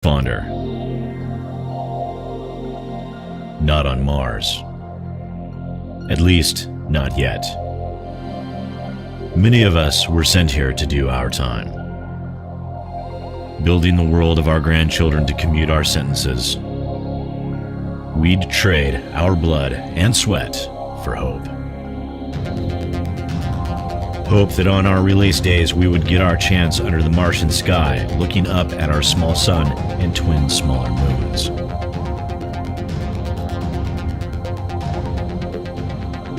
Fonder. Not on Mars. At least, not yet. Many of us were sent here to do our time. Building the world of our grandchildren to commute our sentences. We'd trade our blood and sweat for hope. Hope that on our release days we would get our chance under the Martian sky, looking up at our small sun and twin smaller moons.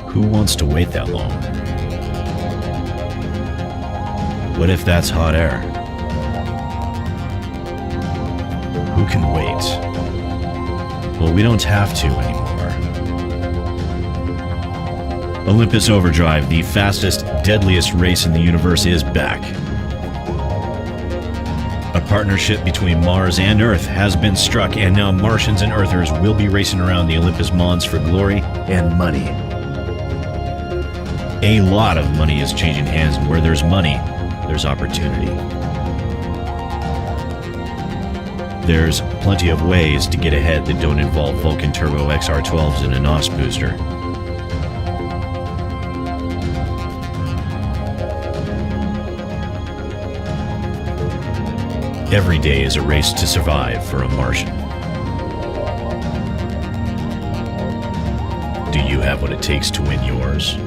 Who wants to wait that long? What if that's hot air? Who can wait? Well, we don't have to anymore. Olympus Overdrive, the fastest, deadliest race in the universe, is back. A partnership between Mars and Earth has been struck, and now Martians and Earthers will be racing around the Olympus Mons for glory and money. A lot of money is changing hands, and where there's money, there's opportunity. There's plenty of ways to get ahead that don't involve Vulcan Turbo XR12s and a NOS booster. Every day is a race to survive for a Martian. Do you have what it takes to win yours?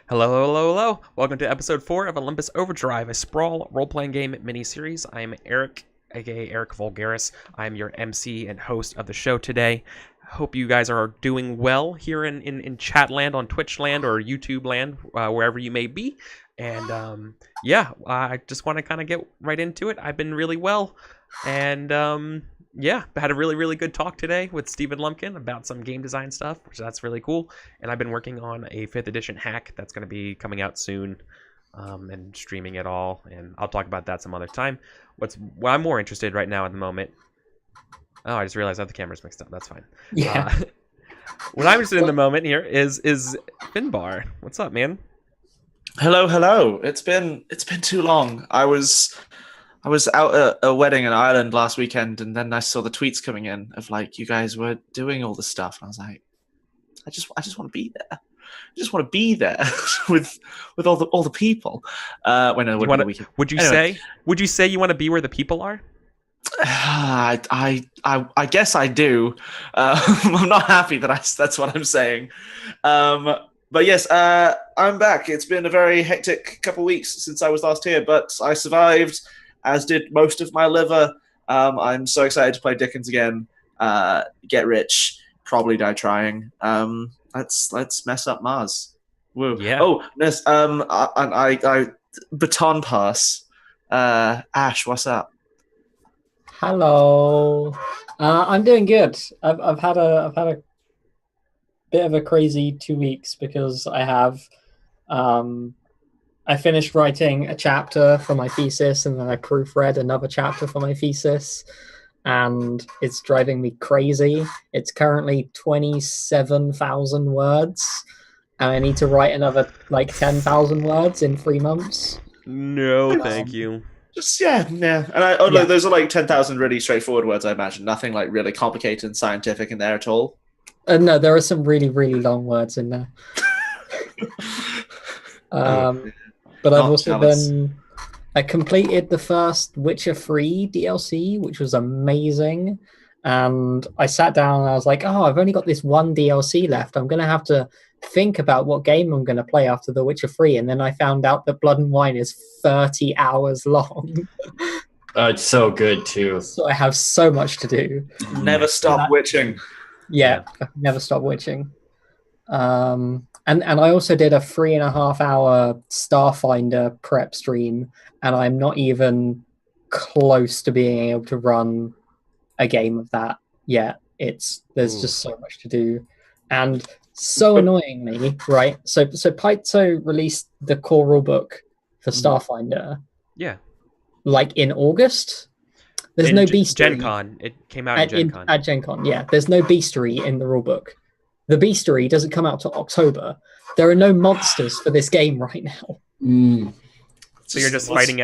Hello, hello, hello. Welcome to episode 4 of Olympus Overdrive, a Sprawl role-playing game mini-series. I am Eric, aka EricVulgaris. I am your MC and host of the show today. Hope you guys are doing well here in chat land, on Twitch land, or YouTube land, wherever you may be. And I just want to kind of get right into it. I've been really well, and had a really, really good talk today with Stephen Lumpkin about some game design stuff, which that's really cool. And I've been working on a 5th edition hack that's going to be coming out soon, and streaming it all. And I'll talk about that some other time. What I'm more interested right now at the moment. Oh, I just realized I have the cameras mixed up. That's fine. Yeah. What I'm interested in the moment here is Finbar. What's up, man? Hello. It's been too long. I was out at a wedding in Ireland last weekend, and then I saw the tweets coming in of like you guys were doing all this stuff, and I was like, I just want to be there. I just want to be there with all the people. Would you say you want to be where the people are? I guess I do. I'm not happy that's what I'm saying. But yes, I'm back. It's been a very hectic couple of weeks since I was last here, but I survived, as did most of my liver. I'm so excited to play Dickens again. Get rich, probably die trying. Let's mess up Mars. Woo. Yeah. Oh, yes. I baton pass. Ash, what's up? Hello. I'm doing good. I've had a bit of a crazy 2 weeks because I finished writing a chapter for my thesis, and then I proofread another chapter for my thesis, and it's driving me crazy. It's currently 27,000 words, and I need to write another 10,000 words in 3 months. No, thank you. Just and those are 10,000 really straightforward words. I imagine nothing really complicated and scientific in there at all. No, there are some really, really long words in there. But I've also I completed the first Witcher 3 DLC, which was amazing. And I sat down and I was like, I've only got this one DLC left. I'm going to have to think about what game I'm going to play after The Witcher 3. And then I found out that Blood and Wine is 30 hours long. It's so good, too. So I have so much to do. Never stop witching. Yeah, never stop witching. And I also did a 3.5 hour Starfinder prep stream, and I'm not even close to being able to run a game of that yet. There's just so much to do, and so annoyingly, right? So Python released the core rulebook for Starfinder. Yeah. In August. There's no bestiary. Gen Con. It came out at Gen Con. At Gen Con, yeah. There's no bestiary in the rulebook. The bestiary doesn't come out till October. There are no monsters for this game right now. So you're just fighting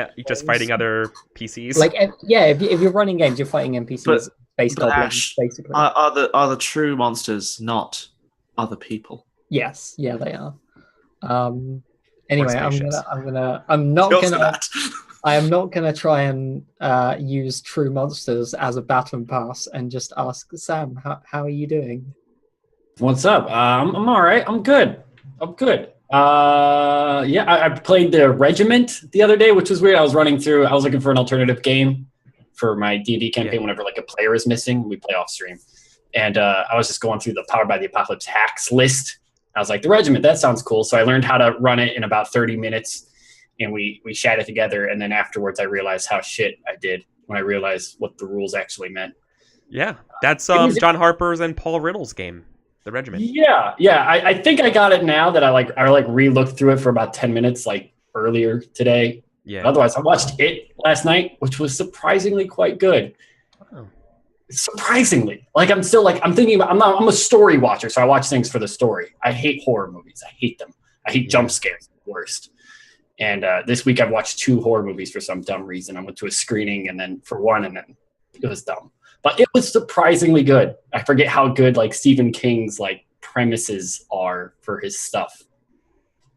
other PCs. If you're running games, you're fighting NPCs, based goblins, basically. Are the true monsters not other people? Yes, yeah, they are. Anyway, I am not gonna try and use true monsters as a baton pass and just ask Sam, how are you doing? What's up? I'm all right. I'm good. I played the Regiment the other day, which was weird. I was looking for an alternative game for my D&D campaign whenever a player is missing. We play off stream. And I was just going through the Powered by the Apocalypse hacks list. I was like, the Regiment, that sounds cool. So I learned how to run it in about 30 minutes. And we chatted together, and then afterwards I realized how shit I did when I realized what the rules actually meant. Yeah, that's John Harper's and Paul Riddle's game, The Regiment. Yeah. I think I got it now that I re-looked through it for about 10 minutes earlier today. Yeah. But otherwise, I watched it last night, which was surprisingly quite good. Oh. Surprisingly, I'm thinking about. I'm a story watcher, so I watch things for the story. I hate horror movies. I hate them. I hate jump scares. The worst. And this week I've watched 2 horror movies for some dumb reason. I went to a screening and then it was dumb. But it was surprisingly good. I forget how good Stephen King's premises are for his stuff.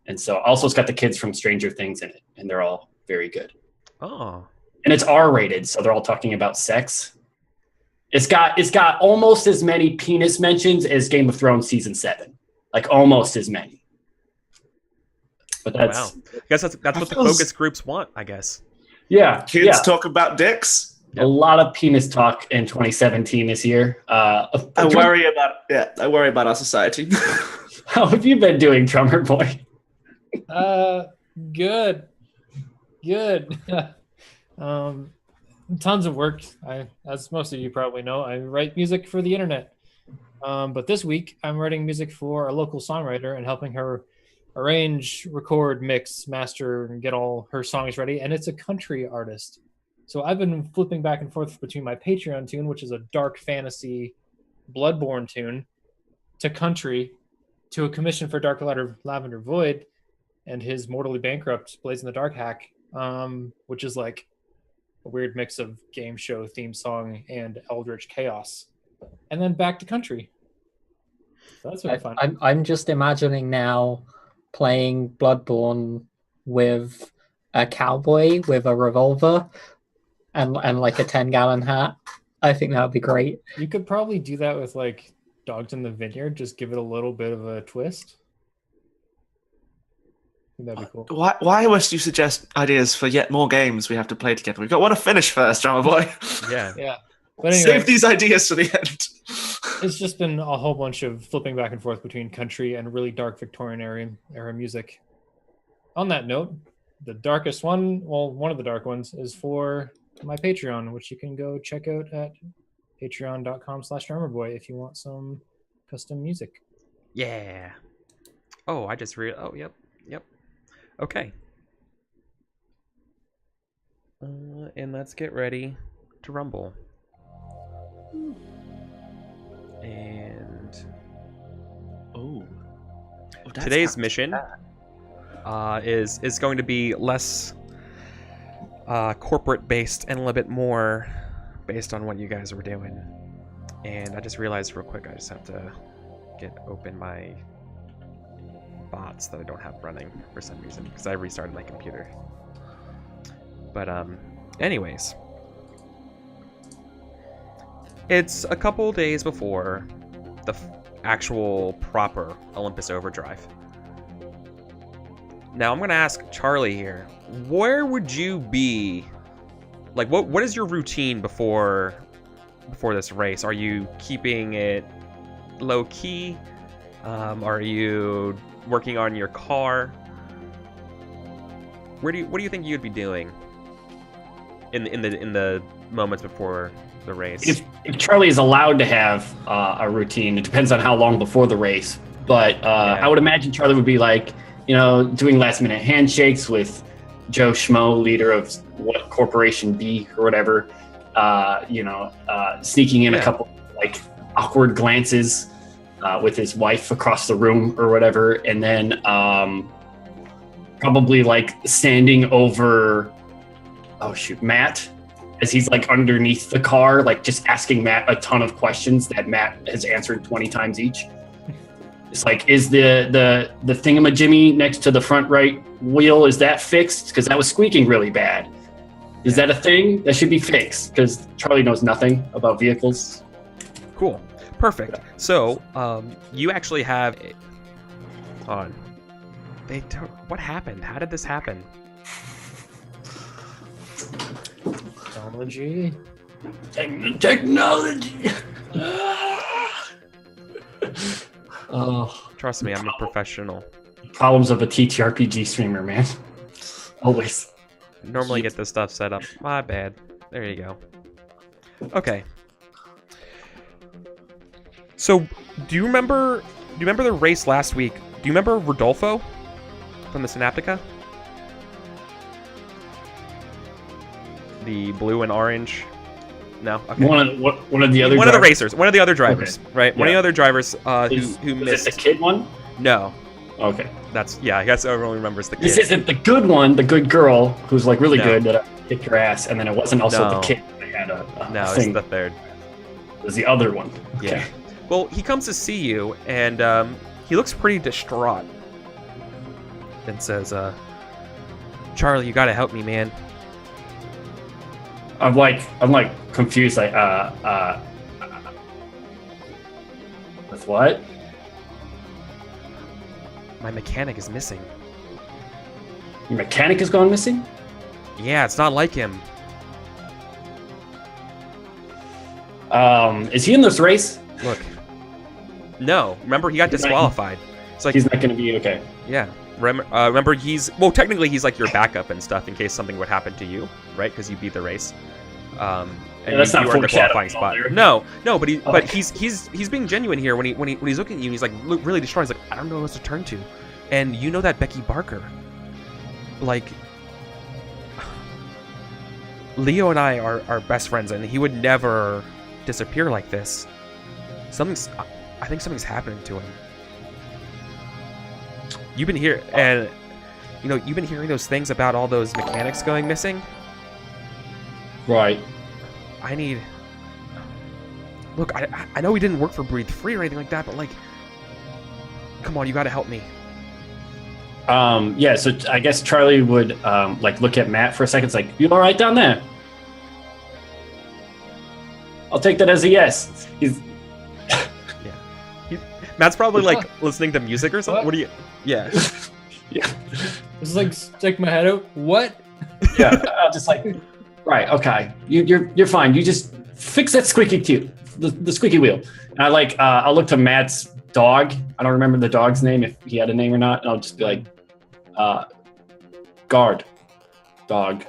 And so also it's got the kids from Stranger Things in it, and they're all very good. Oh. And it's R-rated, so they're all talking about sex. It's got almost as many penis mentions as Game of Thrones season 7. Almost as many. But Wow. that's I guess that's what the feels- focus groups want, I guess. Kids talk about dicks. A lot of penis talk in 2017 this year. I worry about our society. How have you been doing, Drummer Boy? Good. Tons of work. As most of you probably know, I write music for the internet. But this week, I'm writing music for a local songwriter and helping her arrange, record, mix, master, and get all her songs ready. And it's a country artist. So I've been flipping back and forth between my Patreon tune, which is a dark fantasy Bloodborne tune, to country, to a commission for Dark Lavender Void, and his Mortally Bankrupt Blaze in the Dark hack, which is like a weird mix of game show theme song and Eldritch Chaos. And then back to country. So that's really fun. I'm just imagining now playing Bloodborne with a cowboy with a revolver and like a 10-gallon hat. I think that would be great. You could probably do that with like Dogs in the Vineyard, just give it a little bit of a twist. I think that'd be cool. Why must you suggest ideas for yet more games we have to play together? We've got one to finish first, Drummer Boy. Yeah. But anyway, Save these ideas to the end. it's just been a whole bunch of flipping back and forth between country and really dark Victorian era music. On that note, the darkest one, well, one of the dark ones, is for my Patreon, which you can go check out at patreon.com/drummerboy if you want some custom music. Yeah. Oh, I just read. Oh, yep. Okay. And let's get ready to rumble. And today's mission is going to be less corporate based and a little bit more based on what you guys were doing. And I just realized real quick I just have to open my bots that I don't have running for some reason because I restarted my computer. But anyways, it's a couple days before the actual proper Olympus Overdrive. Now I'm gonna ask Charlie here, where would you be? Like, what is your routine before this race? Are you keeping it low key? Are you working on your car? What do you think you'd be doing in the moments before the race? If Charlie is allowed to have a routine, it depends on how long before the race. But I would imagine Charlie would be like, doing last minute handshakes with Joe Schmo, leader of what corporation B or whatever. Sneaking in a couple like awkward glances with his wife across the room or whatever, and then probably like standing over Matt as he's like underneath the car, like just asking Matt a ton of questions that Matt has answered 20 times each. It's like, is the thingamajimmy next to the front right wheel, is that fixed? Because that was squeaking really bad. Is that a thing? That should be fixed, because Charlie knows nothing about vehicles. Cool. Perfect. So, you actually have... Hold on. What happened? How did this happen? Technology. Technology! Trust me, I'm a professional. Problems of a TTRPG streamer, man. Always. Normally get this stuff set up. My bad. There you go. Okay. So, do you remember the race last week? Do you remember Rodolfo from the Synaptica? The blue and orange? No. Okay. One of the other racers, one of the other drivers, okay. Right? One of the other drivers who Is missed. it the kid one? No. Okay. I guess everyone remembers the kid. This isn't the good one, the good girl who's like really No. good that kicked your ass, and then it wasn't also No. the kid that had a No, thing. it's the third. It was the other one. Okay. Yeah. Well, he comes to see you, and he looks pretty distraught, and says, "Charlie, you gotta help me, man." I'm like confused. Like, with what? My mechanic is missing. Your mechanic has gone missing? Yeah, it's not like him. Is he in this race? Look. No, remember he got disqualified. It's like He's not going to be okay. yeah. Remember technically he's like your backup and stuff in case something would happen to you, right? Because you beat the race. And that's not you were in the qualifying foreshadowing spot. there. No, but Okay. he's being genuine here when he's looking at you and he's like really distraught. He's like, I don't know what to turn to, and you know that Becky Barker, like Leo and I are best friends, and he would never disappear like this. I think something's happening to him. You've been here, and you've been hearing those things about all those mechanics going missing. Right. Look, I know he didn't work for Breathe Free or anything like that, but like, come on, you gotta help me. Yeah, so I guess Charlie would like look at Matt for a second. It's like, you all right down there? I'll take that as a yes. Matt's probably like listening to music or something. What do you? Yeah. Yeah. Just like stick my head out. What? Yeah. I'll just like, right, okay. You're fine. You just fix that squeaky the squeaky wheel. And I like I'll look to Matt's dog. I don't remember the dog's name, if he had a name or not. And I'll just be like, guard dog.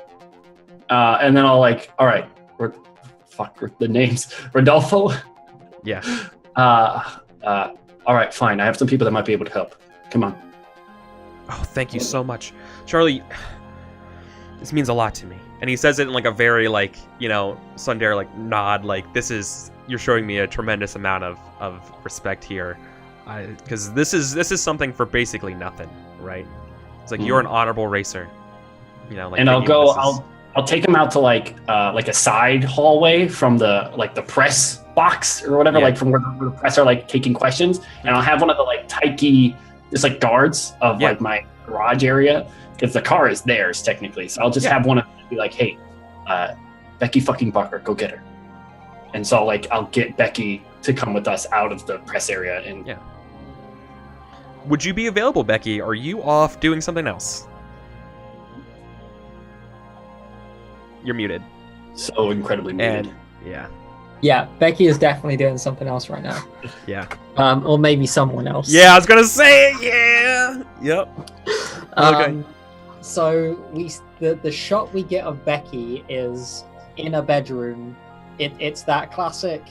And then I'll like, all right, the names. Rodolfo. Yeah. All right, fine. I have some people that might be able to help. Come on. Oh, thank you so much, Charlie. This means a lot to me. And he says it in like a very like Sundare like nod, like you're showing me a tremendous amount of respect here, because this is something for basically nothing, right? It's like you're an honorable racer, Like, and I'll take him out to like a side hallway from the press box or whatever, like from where the press are like taking questions, and I'll have one of the like Taiki just like guards of like my garage area, because the car is theirs technically. So I'll just have one of them be like, hey, Becky fucking Barker, go get her. And so I'll get Becky to come with us out of the press area. And would you be available, Becky? Are you off doing something else? You're muted. So incredibly muted. And Yeah, Becky is definitely doing something else right now. Yeah. Or maybe someone else. Yeah, I was gonna say it. Yeah. Yep. Okay. So the shot we get of Becky is in a bedroom. It's that classic.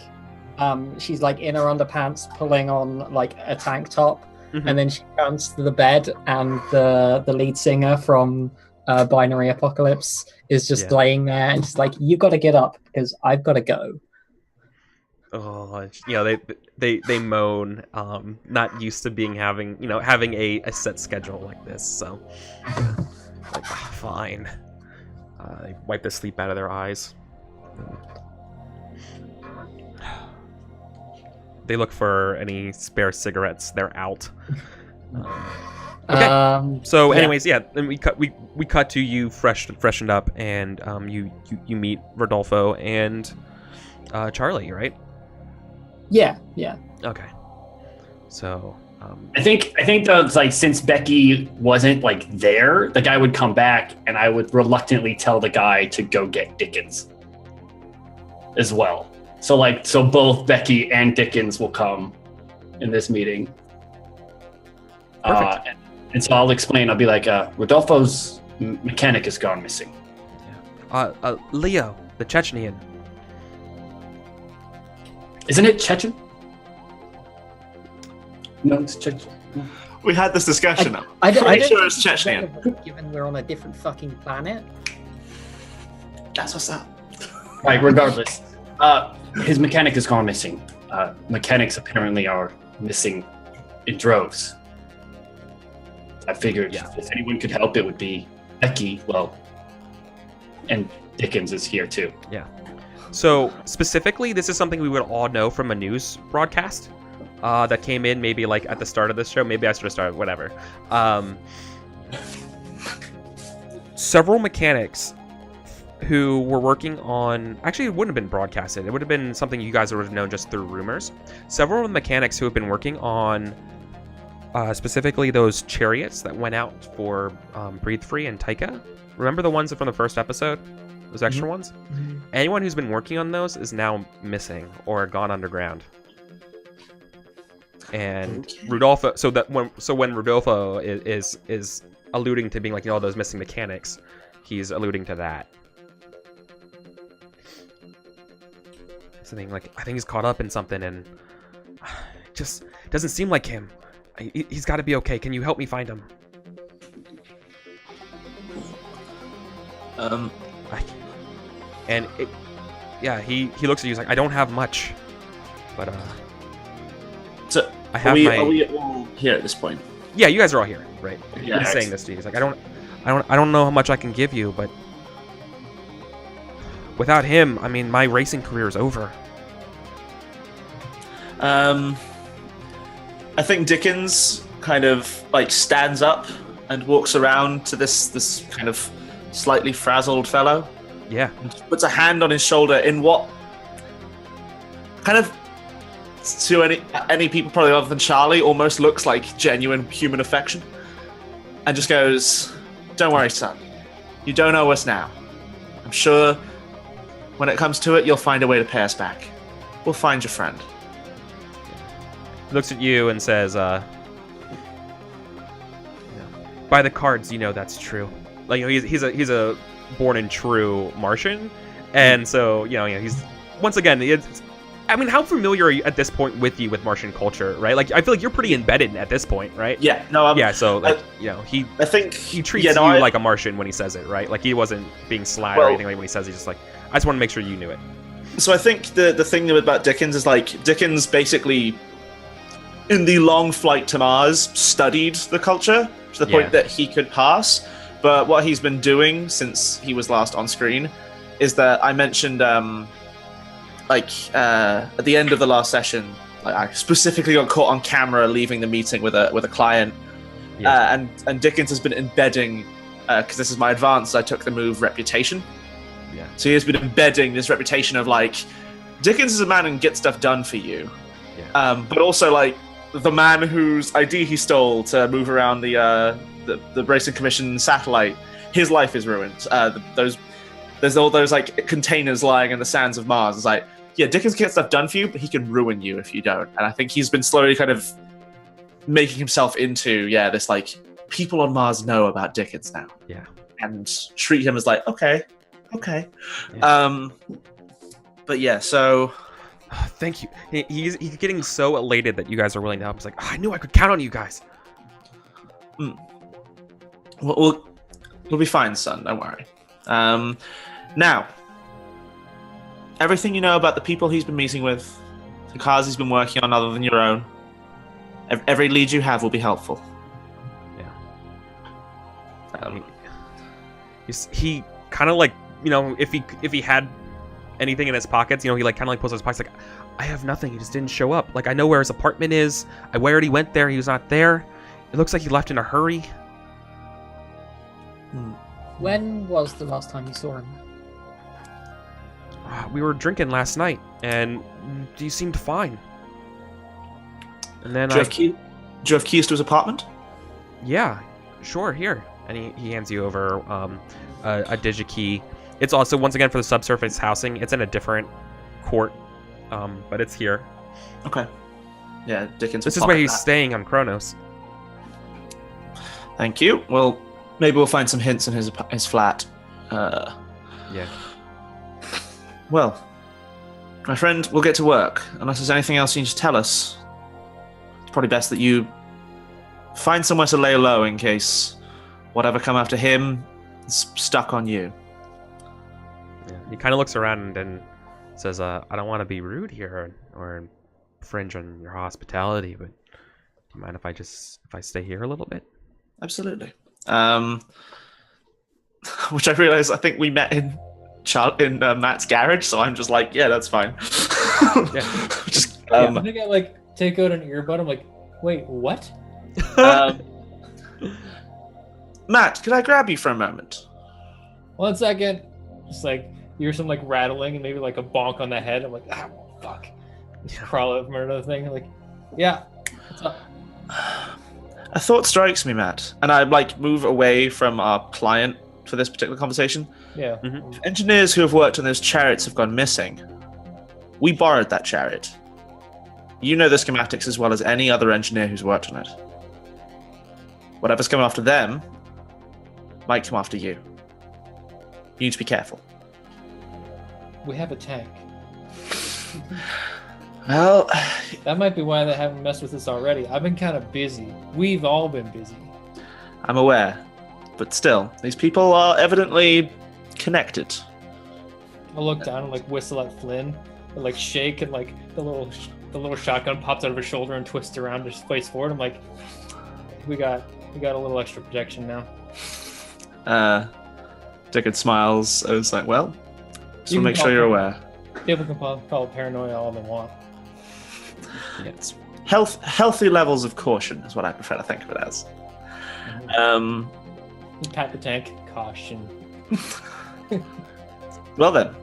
She's like in her underpants, pulling on like a tank top, and then she comes to the bed, and the lead singer from Binary Apocalypse is just laying there, and she's like, "You got to get up because I've got to go." Oh, they moan, not used to having a set schedule like this, so like, fine. They wipe the sleep out of their eyes. They look for any spare cigarettes. They're out. Okay. So, anyways, then we cut to you freshened up, and you meet Rodolfo and Charlie, right? Yeah. Okay. So I think though, it's like, since Becky wasn't like there, the guy would come back, and I would reluctantly tell the guy to go get Dickens as well. So both Becky and Dickens will come in this meeting. Perfect. And so I'll explain. I'll be like, Rodolfo's mechanic has gone missing. Leo, the Chechenian. Isn't it Chechen? No, it's Chechen. We had this discussion. I don't sure it's think Chechnya. relevant, given we're on a different fucking planet. That's what's up. Right, regardless. His mechanic has gone missing. Mechanics apparently are missing in droves. I figured if anyone could help, it would be Becky. Well, and Dickens is here too. Yeah. So specifically, this is something we would all know from a news broadcast that came in maybe like at the start of this show. Maybe I should have started, whatever. Several mechanics who were working on, actually it wouldn't have been broadcasted. It would have been something you guys would have known just through rumors. Several mechanics who have been working on specifically those chariots that went out for Breathe Free and Taika. Remember the ones from the first episode? Those extra ones? Mhm. Anyone who's been working on those is now missing or gone underground. And Okay. Rudolfo, when Rudolfo is alluding to being like, those missing mechanics, he's alluding to that. Something like, I think he's caught up in something and just doesn't seem like him. He's got to be okay. Can you help me find him? He looks at you. He's like, I don't have much, but So I have are we all here at this point? Yeah, you guys are all here, right? Yeah. He's saying this to you. He's like, I don't know how much I can give you, but without him, I mean, my racing career is over. I think Dickens kind of like stands up and walks around to this kind of slightly frazzled fellow Yeah. and just puts a hand on his shoulder in what kind of, to any people probably other than Charlie, almost looks like genuine human affection, and just goes, "Don't worry, son. You don't owe us now. I'm sure when it comes to it, you'll find a way to pay us back. We'll find your friend." He looks at you and says, by the cards, that's true. Like, he's a born and true Martian, and so he's once again. I mean, how familiar are you at this point with Martian culture, right? Like, I feel like you're pretty embedded at this point, right? Yeah. No. Yeah. So like, I think he treats you like a Martian when he says it, right? Like, he wasn't being sly or anything like when he says. He's just like, I just want to make sure you knew it. So I think the thing about Dickens is like Dickens basically, in the long flight to Mars, studied the culture to the point that he could pass. But what he's been doing since he was last on screen is that I mentioned, at the end of the last session, like, I specifically got caught on camera leaving the meeting with a client, and Dickens has been embedding, because this is my advance. I took the move reputation. Yeah. So he has been embedding this reputation of like, Dickens is a man and gets stuff done for you. Yeah. But also like the man whose ID he stole to move around the Racing Commission satellite, his life is ruined. There's all those like containers lying in the sands of Mars. It's like, yeah, Dickens can get stuff done for you, but he can ruin you if you don't. And I think he's been slowly kind of making himself into, this like, people on Mars know about Dickens now. Yeah. And treat him as like, okay. Yeah. But yeah, so Thank you. He's getting so elated that you guys are willing to help. He's like, I knew I could count on you guys. we'll be fine, son. Don't worry. Now, everything you know about the people he's been meeting with, the cars he's been working on other than your own, every lead you have will be helpful. Yeah. He kind of like, if he had anything in his pockets, he like kind of like pulls out his pockets like, I have nothing. He just didn't show up. Like, I know where his apartment is. I already went there. He was not there. It looks like he left in a hurry. When was the last time you saw him? We were drinking last night, and he seemed fine. And then Do you have keys to his apartment? Yeah, sure, here. And he hands you over a digikey. It's also, once again, for the subsurface housing. It's in a different court, but it's here. Okay. Yeah, Dickens. This is where he's staying on Kronos. Thank you. Well, maybe we'll find some hints in his flat. Yeah. Well, my friend, we'll get to work. Unless there's anything else you need to tell us. It's probably best that you find somewhere to lay low in case whatever come after him is stuck on you. Yeah. He kind of looks around and says, I don't want to be rude here or infringe on your hospitality, but do you mind if I stay here a little bit? Absolutely. Which I realize I think we met in Matt's garage, so I'm just like, yeah, that's fine. Yeah. Just I think I like take out an earbud. I'm like, wait, what? Matt, could I grab you for a moment? 1 second. Just like you hear some like rattling and maybe like a bonk on the head. I'm like, fuck. Just crawl out from another thing. I'm like, yeah. What's up? A thought strikes me, Matt, and I like move away from our client for this particular conversation. Yeah. Mhm. Engineers who have worked on those chariots have gone missing. We borrowed that chariot. You know the schematics as well as any other engineer who's worked on it. Whatever's coming after them might come after you. You need to be careful. We have a tank. Well, That might be why they haven't messed with us already. I've been kind of busy. We've all been busy. I'm aware. But still, these people are evidently connected. I'll look down and like whistle at Flynn, and like shake, and like the little shotgun pops out of his shoulder and twists around his face forward. I'm like, we got a little extra protection now. Dickard smiles. I was like, well, just You want to can make sure call you're it- aware. People can call it paranoia all they want. Yes. Healthy levels of caution is what I prefer to think of it as. Pat the tank, caution. Well then,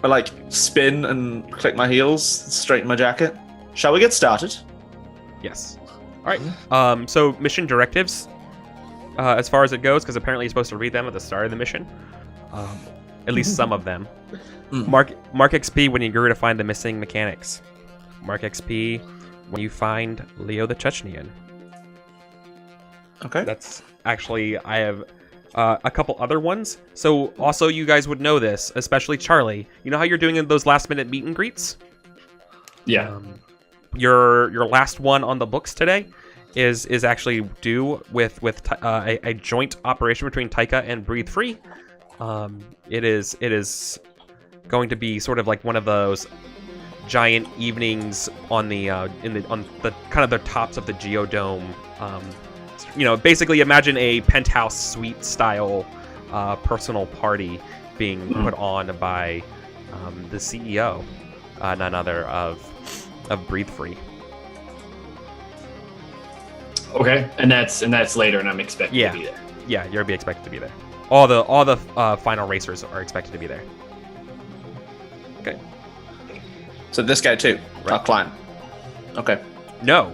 I like spin and click my heels, straighten my jacket. Shall we get started? Yes. All right. So mission directives, as far as it goes, because apparently you're supposed to read them at the start of the mission. At least some of them. Mark XP when you agree to find the missing mechanics. Mark XP when you find Leo the Chechnyan. Okay. That's actually, I have a couple other ones. So also you guys would know this, especially Charlie. You know how you're doing those last minute meet and greets? Yeah. Your last one on the books today is actually due with a joint operation between Taika and Breathe Free. It is going to be sort of like one of those giant evenings on the on the kind of the tops of the Geodome. Basically imagine a penthouse suite style personal party being put on by the CEO, none other of Breathe Free. Okay, and that's later, and I'm expected to be there. Yeah, you'll be expected to be there. All the final racers are expected to be there. Okay. So this guy too, Right. our client. Okay. No,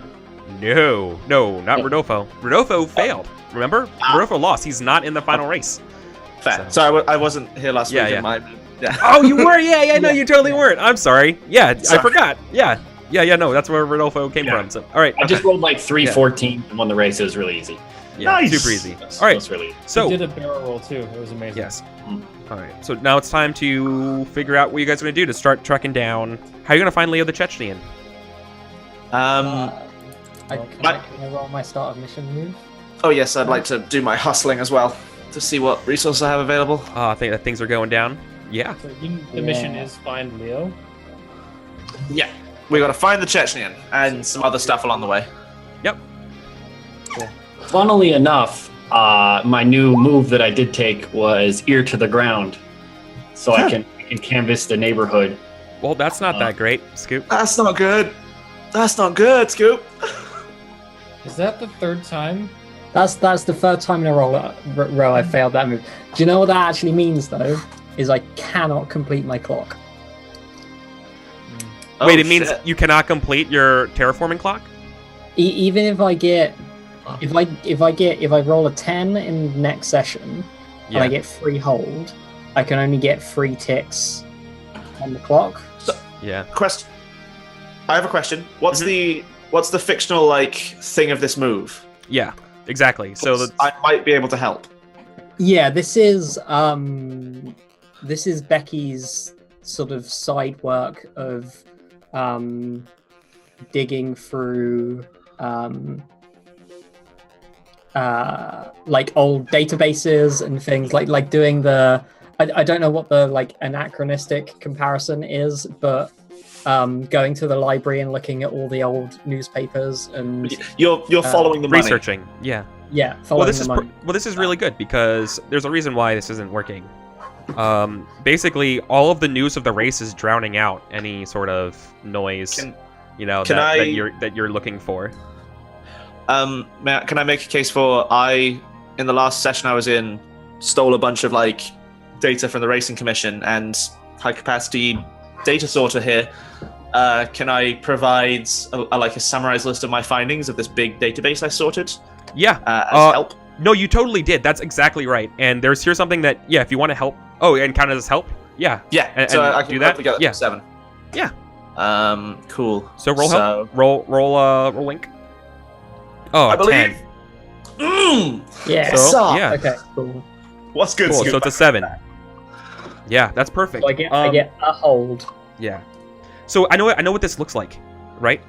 not Rodolfo. Rodolfo failed. Remember? Rodolfo lost. He's not in the final race. Fair. So- So I wasn't here last Yeah, week. yeah. In my, yeah. Oh, you were? Yeah. No, you totally weren't. I'm sorry. Yeah, I Sorry. forgot. Yeah. No, that's where Rodolfo came Yeah. from. So, all right. I just rolled like 314 and won the race. It was really easy. Yeah, Nice. super easy. That's, All right. that's really easy. So, We did a barrel roll too. It was amazing. yes. All right. So now it's time to figure out what you guys are going to do to start trucking down. How are you going to find Leo the Chechnyan? Can I roll my start of mission move? Oh yes, I'd like to do my hustling as well to see what resources I have available. I think that things are going down. Yeah. So the mission is find Leo. Yeah. We got to find the Chechnyan and some other stuff along the way. Yep. Funnily enough, my new move that I did take was ear to the ground, so I can canvass the neighborhood. Well, that's not that great, Scoop. That's not good. That's not good, Scoop. Is that the third time? That's the third time in a row I failed that move. Do you know what that actually means though? Is I cannot complete my clock. Wait, Oh, it means shit. you cannot complete your terraforming clock? Even if I get, if I roll a 10 in next session and I get free hold, I can only get 3 ticks on the clock. Yeah. Question. I have a question. What's the fictional like thing of this move? Yeah. Exactly. So I might be able to help. Yeah, this is Becky's sort of side work of digging through like old databases and things like doing the I don't know what the like anachronistic comparison is, but going to the library and looking at all the old newspapers and You're following the money. researching. Yeah. following This the is money. this is really good because there's a reason why this isn't working. Basically, all of the news of the race is drowning out any sort of noise. Can that you're looking for. Matt, can I make a case for in the last session I was in, stole a bunch of like data from the Racing Commission and high capacity data sorter here. Can I provide a summarized list of my findings of this big database I sorted? Yeah. As help. No, you totally did. That's exactly right. And here's something that, yeah, if you want to help. Oh, and count it as help? Yeah. Yeah. And I can do that? together. Yeah. 7. Yeah. Cool. So roll help. Roll link. Oh, I believe. 10. Yeah. So, yeah. Okay, cool. What's good? Cool. Scoop? So it's a 7. Yeah, that's perfect. So I get a hold. Yeah. So I know what this looks like, right?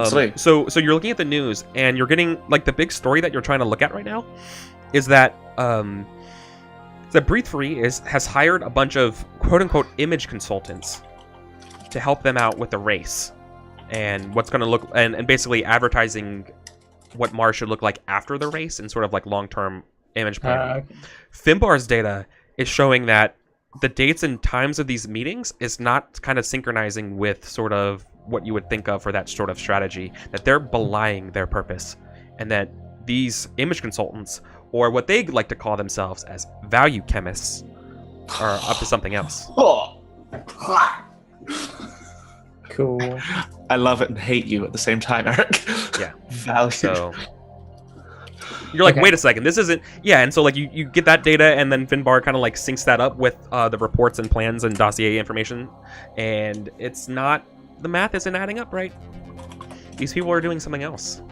Sweet. So you're looking at the news and you're getting like the big story that you're trying to look at right now is that Breathe Free has hired a bunch of quote unquote image consultants to help them out with the race and what's going to look and basically advertising what Mars should look like after the race and sort of like long-term image planning. Okay. Finbar's data is showing that the dates and times of these meetings is not kind of synchronizing with sort of what you would think of for that sort of strategy, that they're belying their purpose, and that these image consultants, or what they like to call themselves as value chemists, are up to something else. Cool. I love it and hate you at the same time, Eric. Yeah. Value. So you're like, Okay. wait a second, this isn't... Yeah, and so like you get that data, and then Finbar kind of like syncs that up with the reports and plans and dossier information, and it's not... The math isn't adding up, right? These people are doing something else.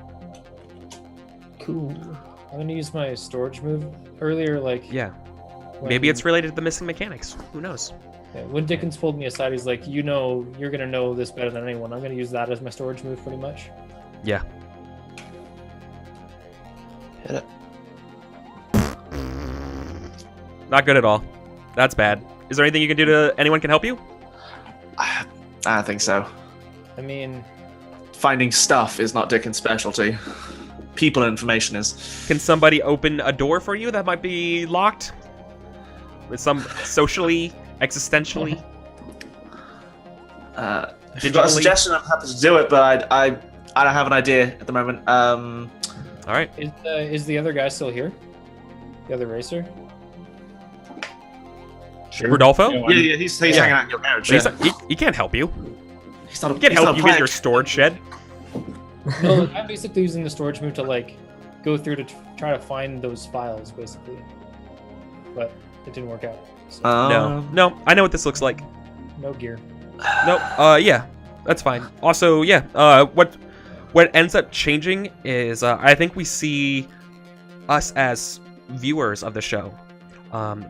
Cool. I'm gonna use my storage move earlier. Like, Yeah. when- Maybe it's related to the missing mechanics. Who knows? yeah, when Dickens pulled me aside, he's like, "You know, you're gonna know this better than anyone." I'm gonna use that as my storage move, pretty much. Yeah. Hit it. Not good at all. That's bad. Is there anything you can do to... Anyone can help you? I don't think so. I mean, Finding stuff is not Dickens' specialty. People and information is. Can somebody open a door for you that might be locked? With some socially, existentially? If you've got a Digitally? suggestion, I'm happy to do it, but I don't have an idea at the moment. All right. is the other guy still here? The other racer? Rodolfo? Yeah, he's hanging out in your garage. He's Yeah. not- he can't help you. He's not a, He can't he's not help a you with plant. your storage shed. No, I'm basically using the storage move to like go through to try to find those files, basically. But it didn't work out. So, No. I know what this looks like. no gear. No. Yeah. That's fine. Also, yeah. What ends up changing is I think we see us as viewers of the show.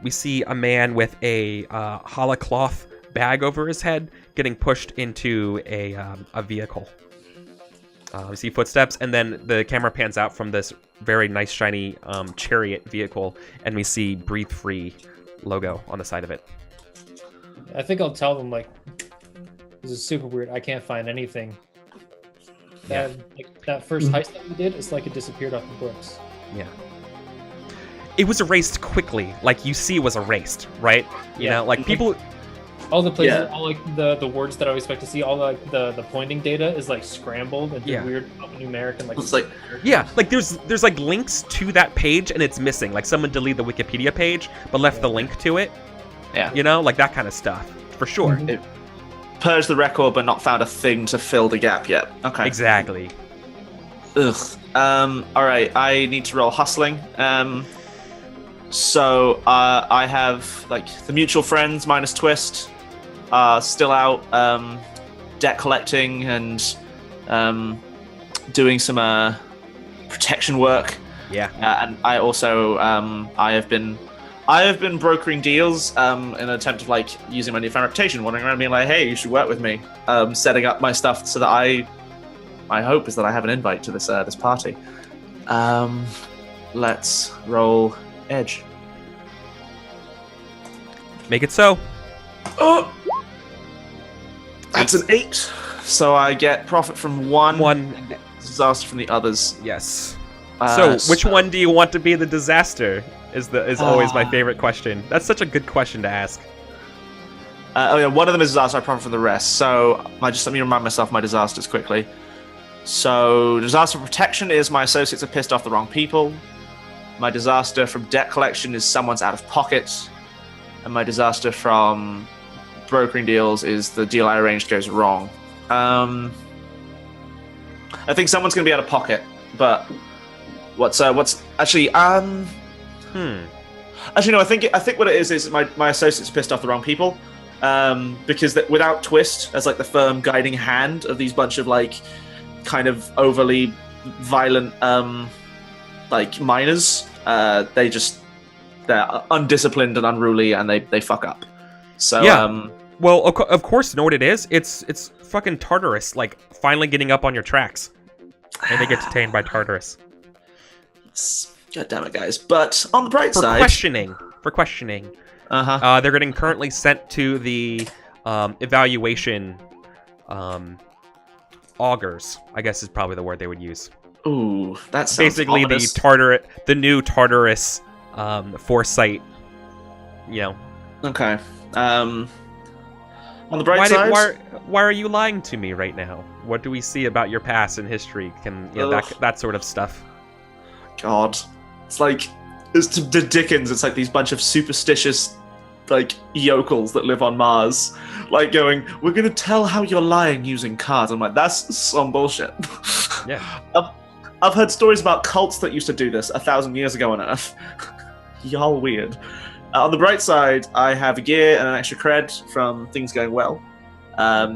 We see a man with a hollow cloth bag over his head getting pushed into a vehicle. We see footsteps, and then the camera pans out from this very nice shiny chariot vehicle, and we see Breathe Free logo on the side of it. I think I'll tell them like, this is super weird. I can't find anything. That first heist that we did, it's like it disappeared off the books. Yeah. It was erased quickly. Like, you see it was erased, right? You know, like, people... All the places, Yeah. all like the words that I would expect to see, all like the pointing data is like scrambled and Yeah. weird numeric and like. It's like, Yeah, like, there's like, links to that page, and it's missing. Like, someone deleted the Wikipedia page, but left the link to it. yeah. You know? Like, that kind of stuff. For sure. Mhm. Purged the record, but not found a thing to fill the gap yet. Okay. Exactly. Ugh. All right. I need to roll hustling. So I have like the mutual friends minus Twist, still out debt collecting and doing some protection work. Yeah. And I also I have been brokering deals in an attempt of like using my newfound reputation, wandering around being like, hey, you should work with me, setting up my stuff so that my hope is that I have an invite to this this party. Let's roll edge. Make it so. Oh, that's an 8. So I get profit from one, One. disaster from the others. Yes. So, which one do you want to be the disaster? Is always my favorite question. That's such a good question to ask. One of them is disaster. I profit from the rest. So just let me remind myself my disasters quickly. So disaster protection is my associates have pissed off the wrong people. My disaster from debt collection is someone's out of pocket. And my disaster from brokering deals is the deal I arranged goes wrong. I think someone's going to be out of pocket, but What's actually Actually, no. I think what it is my associates pissed off the wrong people, because without Twist as like the firm guiding hand of these bunch of like kind of overly violent like miners, they're undisciplined and unruly, and they fuck up. So yeah. Well, of course, you know what it is? It's fucking Tartarus, like finally getting up on your tracks, and they get detained by Tartarus. God damn it, guys! But on the bright side, for questioning, they're getting currently sent to the evaluation augurs, I guess is probably the word they would use. Ooh, that sounds basically ominous. the new Tartarus foresight. You know. Okay. On the bright side, why are you lying to me right now? What do we see about your past and history? That sort of stuff. God, it's like the Dickens. It's like these bunch of superstitious, like yokels that live on Mars, like going, "We're gonna tell how you're lying using cards." I'm like, that's some bullshit. Yeah. I've heard stories about cults that used to do this 1,000 years ago on Earth. Y'all weird. On the bright side, I have a gear and an extra cred from things going well.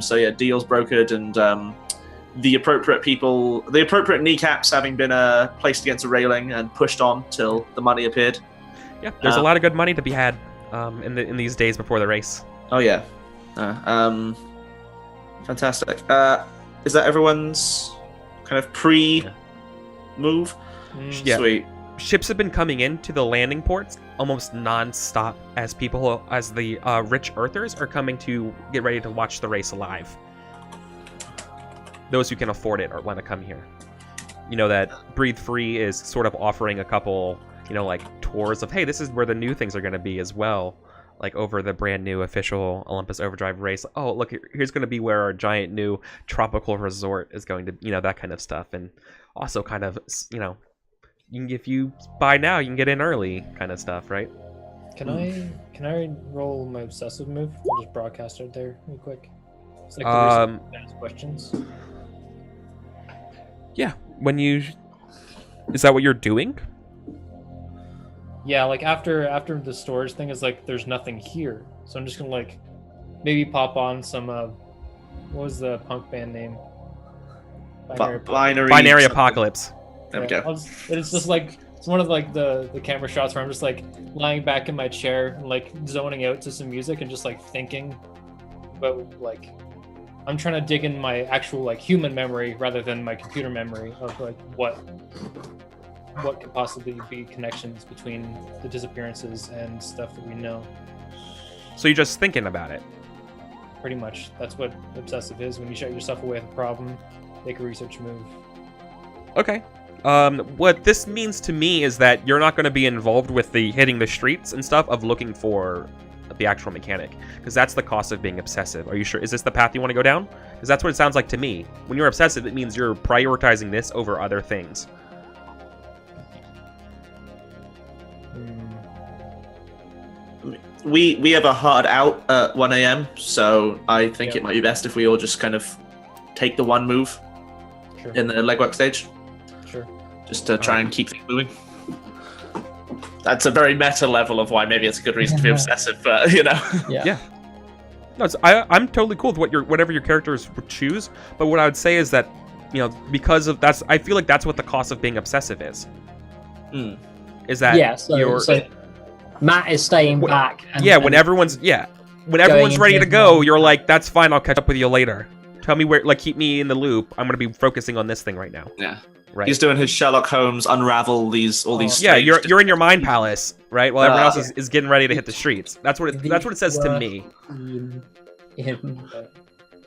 So yeah, deals brokered and the appropriate kneecaps having been placed against a railing and pushed on till the money appeared. Yeah, there's a lot of good money to be had in these days before the race. Oh yeah, fantastic. Is that everyone's kind of pre-move? Yeah. Sweet. Ships have been coming into the landing ports almost non-stop as the rich Earthers are coming to get ready to watch the race live. Those who can afford it or want to come here. You know that Breathe Free is sort of offering a couple, like tours of, hey, this is where the new things are going to be as well. Like over the brand new official Olympus Overdrive race. Oh, look, here's going to be where our giant new tropical resort is going to, that kind of stuff. And also kind of, if you buy now, you can get in early kind of stuff, right? Can I roll my obsessive move? I'll just broadcast it there real quick. It's like the reason I ask questions. Yeah. Is that what you're doing? Yeah, like after the storage thing is like there's nothing here. So I'm just gonna like maybe pop on some what was the punk band name? Binary Apocalypse. There we go. It's just like it's one of like the camera shots where I'm just like lying back in my chair and like zoning out to some music and just like thinking about like I'm trying to dig in my actual like human memory rather than my computer memory of like what could possibly be connections between the disappearances and stuff that we know. So you're just thinking about it? Pretty much. That's what obsessive is. When you shut yourself away with a problem, make a research move. Okay. What this means to me is that you're not going to be involved with the hitting the streets and stuff of looking for the actual mechanic, because that's the cost of being obsessive. Are you sure? Is this the path you want to go down? Because that's what it sounds like to me. When you're obsessive, it means you're prioritizing this over other things. We have a hard out at 1 a.m, so I think it might be best if we all just kind of take the one move in the legwork stage. Sure. Just to try and keep things moving. That's a very meta level of why maybe it's a good reason to be obsessive, but Yeah. No, I'm totally cool with whatever your characters choose, but what I would say is that, because of that's, I feel like that's what the cost of being obsessive is. Is that so Matt is staying back. When everyone's ready to go, you're like, that's fine, I'll catch up with you later. Tell me where, like, keep me in the loop. I'm going to be focusing on this thing right now. Yeah. Right. He's doing his Sherlock Holmes unravel all these. Yeah, you're in your mind palace, right? While everyone else is getting ready to hit the streets. That's what it says to me.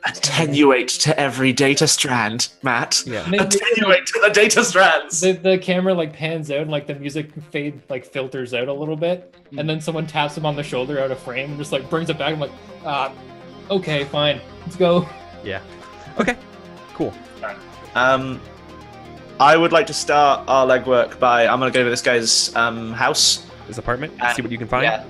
Attenuate to every data strand, Matt. Yeah. Attenuate to the data strands. The camera like pans out and like the music filters out a little bit, and then someone taps him on the shoulder out of frame and just like brings it back. I'm like, okay, fine, let's go. Yeah. Okay. Cool. I would like to start our legwork by I'm going to go to this guy's house. His apartment? See what you can find? Yeah,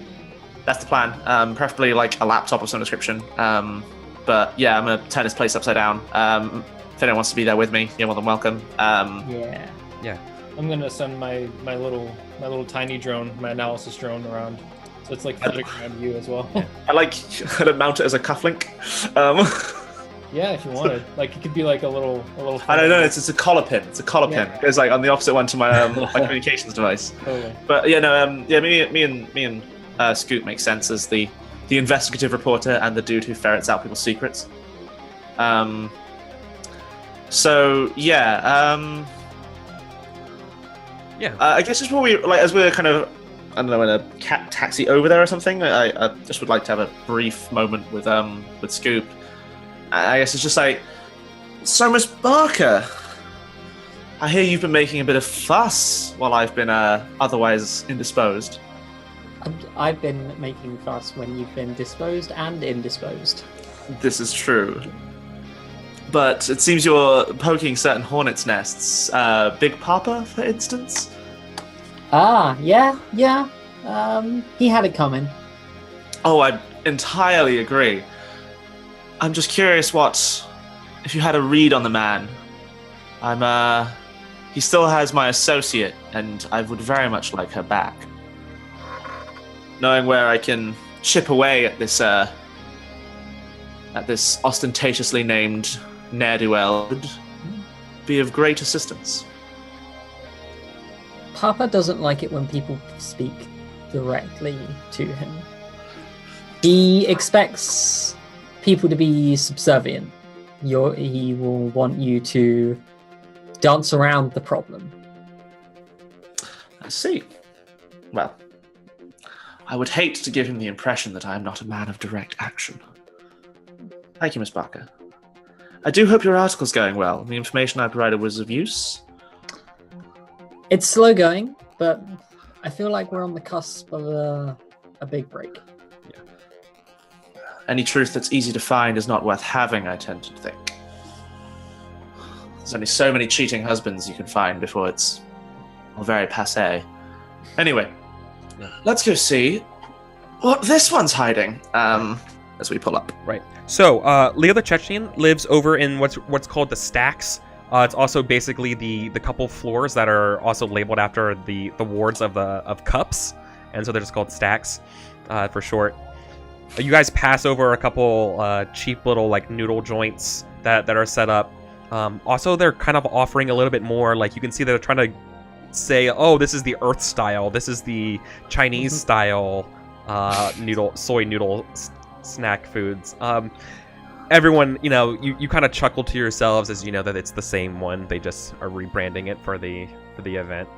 that's the plan. Preferably like a laptop of some description. But yeah, I'm going to turn his place upside down. If anyone wants to be there with me, you're more than welcome. Yeah. I'm gonna send my little tiny drone, my analysis drone around. So it's like floating around you as well. I like to mount it as a cufflink. Yeah, if you wanted. Like it could be like a little. I don't know. It's a collar pin. It's a collar pin. It's like on the opposite one to my my communications device. Totally. But yeah, no. Me and Scoot make sense as the investigative reporter and the dude who ferrets out people's secrets. So yeah. I guess just before we as we're kind of, I don't know, in a cat taxi over there or something, I just would like to have a brief moment with Scoop. I guess it's just like, so Miss Barker, I hear you've been making a bit of fuss while I've been otherwise indisposed. I've been making fuss when you've been disposed and indisposed. This is true. But it seems you're poking certain hornets' nests. Big Papa, for instance? Yeah. He had it coming. Oh, I entirely agree. I'm just curious if you had a read on the man. He still has my associate, and I would very much like her back. Knowing where I can chip away at this ostentatiously named ne'er-do-well would be of great assistance. Papa doesn't like it when people speak directly to him. He expects people to be subservient. He will want you to dance around the problem. I see. Well, I would hate to give him the impression that I am not a man of direct action. Thank you, Miss Barker. I do hope your article's going well. The information I provided was of use. It's slow going, but I feel like we're on the cusp of a big break. Any truth that's easy to find is not worth having, I tend to think. There's only so many cheating husbands you can find before it's very passé. Anyway, let's go see what this one's hiding. As we pull up. Right. So, Leo the Chechen lives over in what's called the stacks. It's also basically the couple floors that are also labeled after the wards of cups, and so they're just called stacks for short. You guys pass over a couple cheap little like noodle joints that are set up. Also, they're kind of offering a little bit more. Like you can see they're trying to say, "Oh, this is the Earth style. This is the Chinese style soy noodle snack foods." Everyone, you kind of chuckle to yourselves as you know that it's the same one. They just are rebranding it for the event.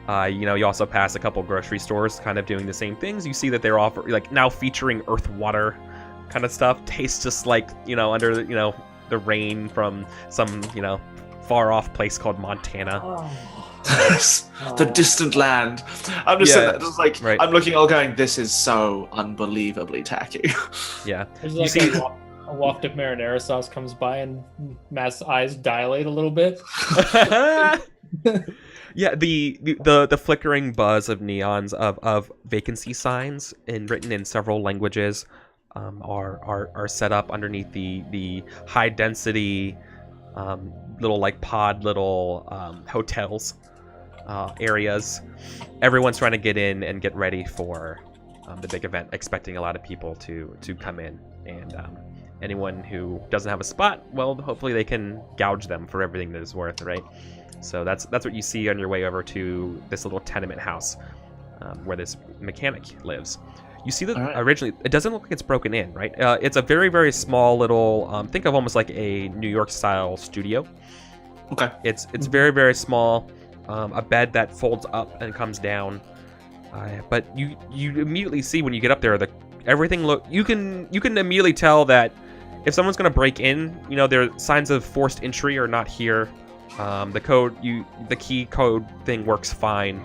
You also pass a couple grocery stores kind of doing the same things. You see that they're now featuring earth water kind of stuff. Tastes just like, under, the rain from some, far off place called Montana. The distant land. I'm just saying that, just like, right. I'm looking all going, this is so unbelievably tacky. Yeah. There's like a waft of marinara sauce comes by and Matt's eyes dilate a little bit. Yeah, the flickering buzz of neons of vacancy signs written in several languages are set up underneath the high density little like pod hotels areas. Everyone's trying to get in and get ready for the big event, expecting a lot of people to come in, and anyone who doesn't have a spot, well, hopefully they can gouge them for everything that it's worth, right? So that's what you see on your way over to this little tenement house where this mechanic lives. You see that originally it doesn't look like it's broken in, right? It's a very, very small little, think of almost like a New York style studio. Okay. It's very, very small. A bed that folds up and comes down. But you immediately see when you get up there you can immediately tell that if someone's gonna break in, there are signs of forced entry are not here. The key code thing works fine.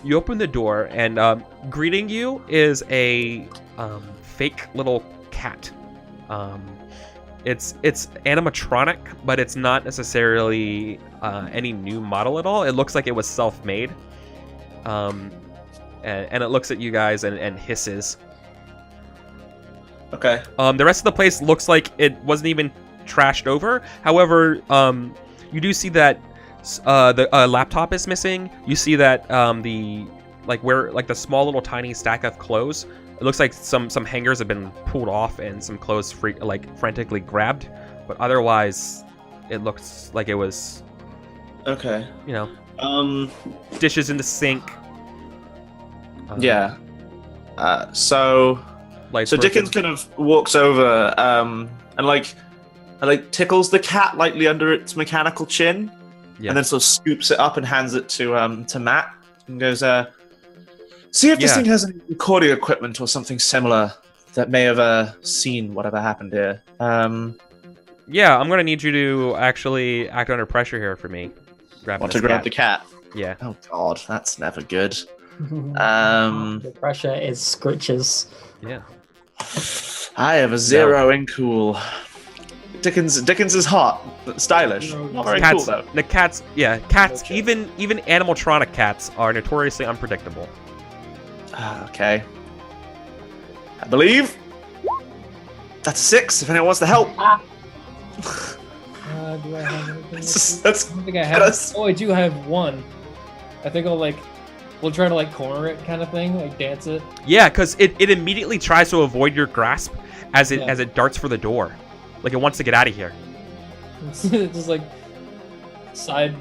You open the door, and greeting you is a fake little cat. It's animatronic, but it's not necessarily any new model at all. It looks like it was self-made. And it looks at you guys and hisses. Okay. The rest of the place looks like it wasn't even trashed over. However, you do see that The laptop is missing. You see that the the small little tiny stack of clothes. It looks like some hangers have been pulled off and some clothes frantically grabbed. But otherwise, it looks like it was. Okay. Dishes in the sink. Yeah. So Dickens kind of walks over and tickles the cat lightly under its mechanical chin, and then sort of scoops it up and hands it to Matt and goes, "See if this thing has any recording equipment or something similar that may have seen whatever happened here." Yeah, I'm gonna need you to actually act under pressure here for me. Grab the cat? Yeah. Oh God, that's never good. The pressure is scritches. Yeah. I have a 0 in cool. Dickens is hot, but stylish. Not very cool though. The cats, even animatronic cats are notoriously unpredictable. Okay. I believe that's a 6. If anyone wants to help. Do I have anything? I don't think I have. Oh, I do have 1. I think we'll try to corner it, kind of thing, dance it. Yeah, because it immediately tries to avoid your grasp as it darts for the door, like it wants to get out of here. It's just side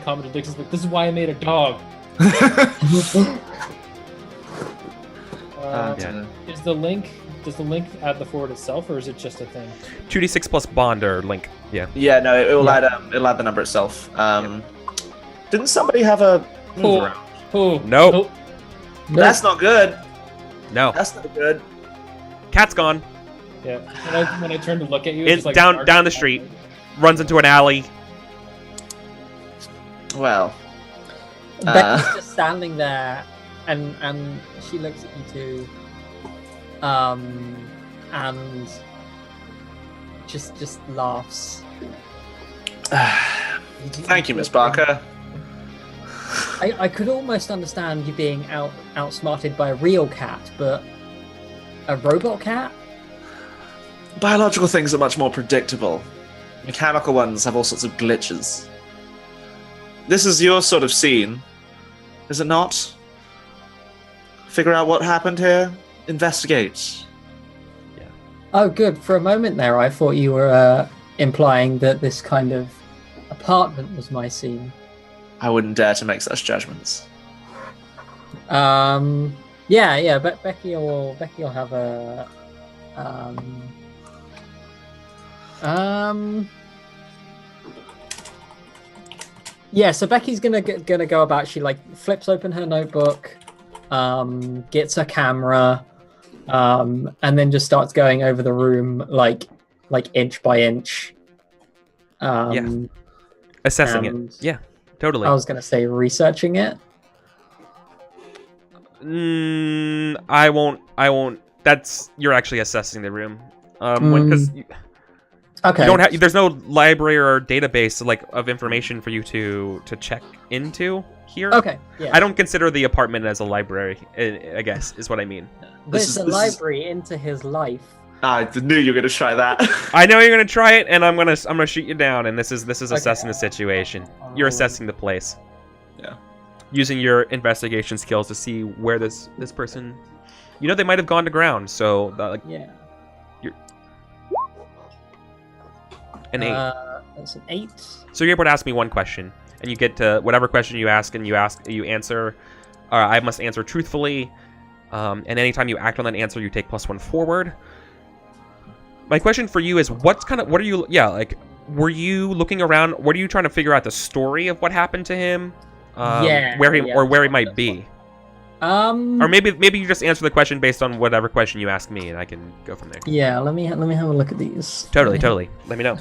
comment to Dixon's this is why I made a dog. Does the link add the forward itself, or is it just a thing? 2d6 plus bond or link. Yeah. Yeah, no, it'll add the number itself. Didn't somebody have a move around? Oh, nope. That's not good. No. That's not good. Cat's gone. Yeah. When I turn to look at you, it's down the street, runs into an alley. Well, Becky's just standing there, and she looks at you two, and just laughs. Thank you, Miss Barker. I could almost understand you being outsmarted by a real cat, but a robot cat? Biological things are much more predictable. Mechanical ones have all sorts of glitches. This is your sort of scene, is it not? Figure out what happened here. Investigate. Yeah. Oh, good. For a moment there, I thought you were implying that this kind of apartment was my scene. I wouldn't dare to make such judgments. Yeah, but Becky will have a yeah, so Becky's gonna go about. She flips open her notebook, gets her camera, and then just starts going over the room like inch by inch. Assessing it. Yeah, totally. I was gonna say researching it. I won't. You're actually assessing the room. Because okay. You don't have. There's no library or database of information for you to check into here. Okay. Yeah. I don't consider the apartment as a library. I guess is what I mean. There's a library into his life. I knew you were gonna try that. I know you're gonna try it, and I'm gonna shoot you down. And this is assessing the situation. You're assessing the place. Yeah. Using your investigation skills to see where this person. They might have gone to ground. So yeah. You're an 8. That's an 8. So you're able to ask me one question, and you get to whatever question you ask, and you answer. I must answer truthfully, and anytime you act on that answer, you take +1 forward. My question for you is, what are you? Yeah, were you looking around? What are you trying to figure out the story of what happened to him? Where he might be. Or maybe you just answer the question based on whatever question you ask me, and I can go from there. Yeah, let me have a look at these. Totally. Let me know.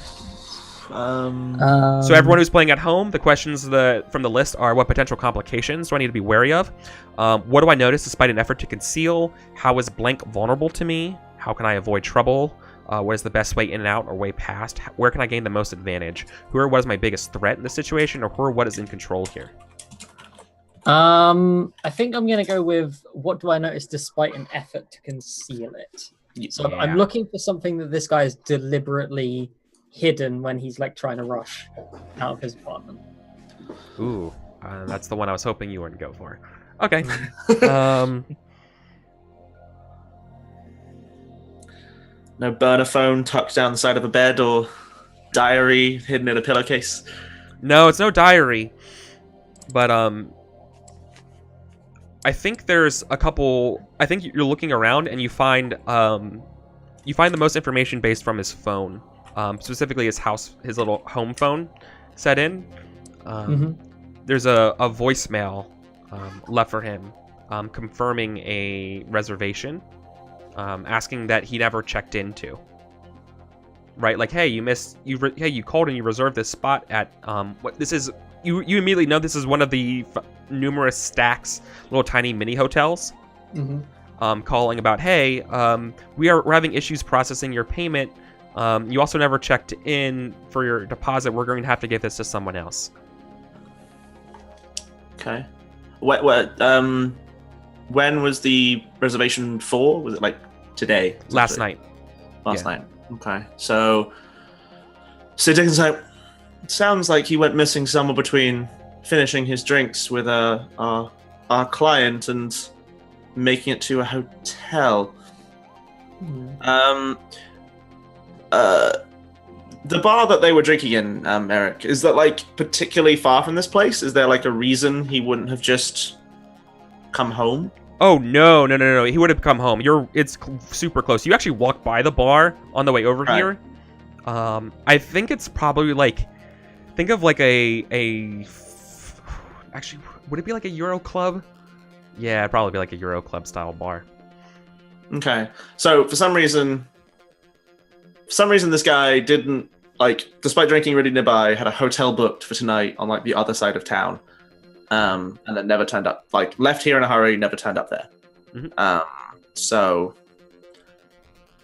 So everyone who's playing at home, the questions from the list are: what potential complications do I need to be wary of? What do I notice despite an effort to conceal? How is blank vulnerable to me? How can I avoid trouble? What is the best way in and out or way past? Where can I gain the most advantage? Who or what is my biggest threat in this situation, or who or what is in control here? I think I'm gonna go with what do I notice despite an effort to conceal it. So I'm looking for something that this guy is deliberately hidden when he's trying to rush out of his apartment. Ooh, that's the one I was hoping you wouldn't go for. Okay. No burner phone tucked down the side of a bed or diary hidden in a pillowcase. No, it's no diary. But I think there's a couple. I think you're looking around and you find the most information based from his phone, specifically his little home phone set in. There's a voicemail left for him, confirming a reservation, asking that he never checked into. Right, like, hey, you called and you reserved this spot at what this is. You immediately know this is one of the numerous stacks, little tiny mini hotels. Calling about, hey, we're having issues processing your payment. You also never checked in for your deposit. We're going to have to give this to someone else. Okay. When was the reservation for? Was it like today? Last night. Last night. Okay. So Dickens, it sounds like he went missing somewhere between finishing his drinks with our client and making it to a hotel. The bar that they were drinking in, Eric, is that like particularly far from this place? Is there like a reason he wouldn't have just come home? Oh no! He would have come home. It's super close. You actually walk by the bar on the way over here. I think it's probably like, think of like actually, would it be like a Euro club? Yeah, it'd probably be like a Euro club style bar. Okay, so for some reason this guy didn't, like, despite drinking really nearby, had a hotel booked for tonight on like the other side of town, and then never turned up. Like, left here in a hurry, never turned up there. So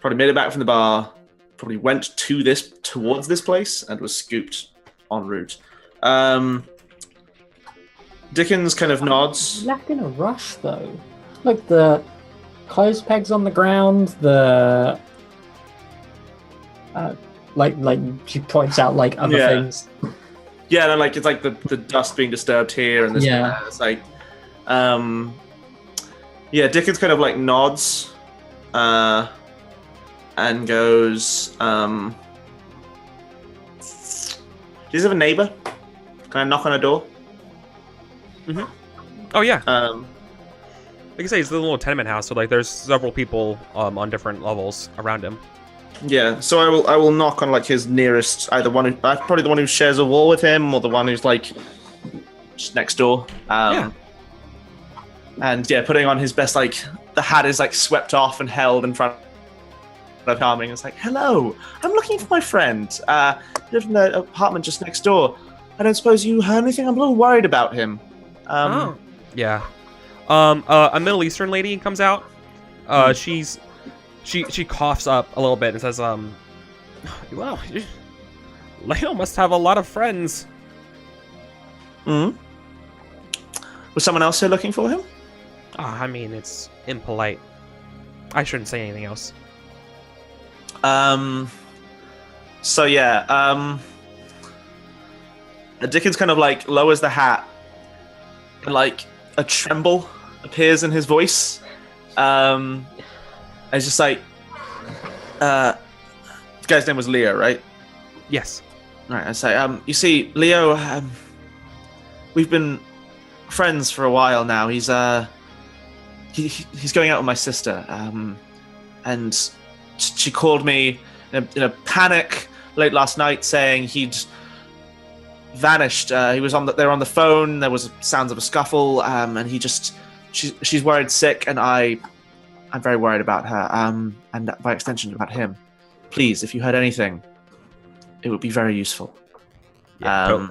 probably made it back from the bar, probably went towards this place and was scooped en route. Dickens kind of nods. Left in a rush though. Look, the clothes pegs on the ground, the like she points out like other things. Yeah, and like it's like the dust being disturbed here and this. Yeah. It's like, Dickens kind of like nods, and goes, "Do you have a neighbor? Can I knock on a door?" Oh yeah. Like I say, it's a little tenement house, so like there's several people on different levels around him. Yeah, so I will knock on like his nearest, either one who, probably the one who shares a wall with him, or the one who's like just next door. And putting on his best, like the hat is like swept off and held in front of Calming. It's like, hello, I'm looking for my friend. Lives in the apartment just next door. I don't suppose you heard anything? I'm a little worried about him. Yeah. A Middle Eastern lady comes out. She coughs up a little bit and says, well, Leo must have a lot of friends. Was someone else here looking for him? I mean, it's impolite. I shouldn't say anything else. Dickens kind of like lowers the hat, and like a tremble appears in his voice. It's just like, the guy's name was Leo, right? Yes. All right. I say, you see, Leo, we've been friends for a while now. He's going out with my sister, and she called me in a panic late last night, saying he'd vanished. They were on the phone. There was sounds of a scuffle, and she's worried sick, and I'm very worried about her, and by extension about him. Please, if you heard anything, it would be very useful. Yeah,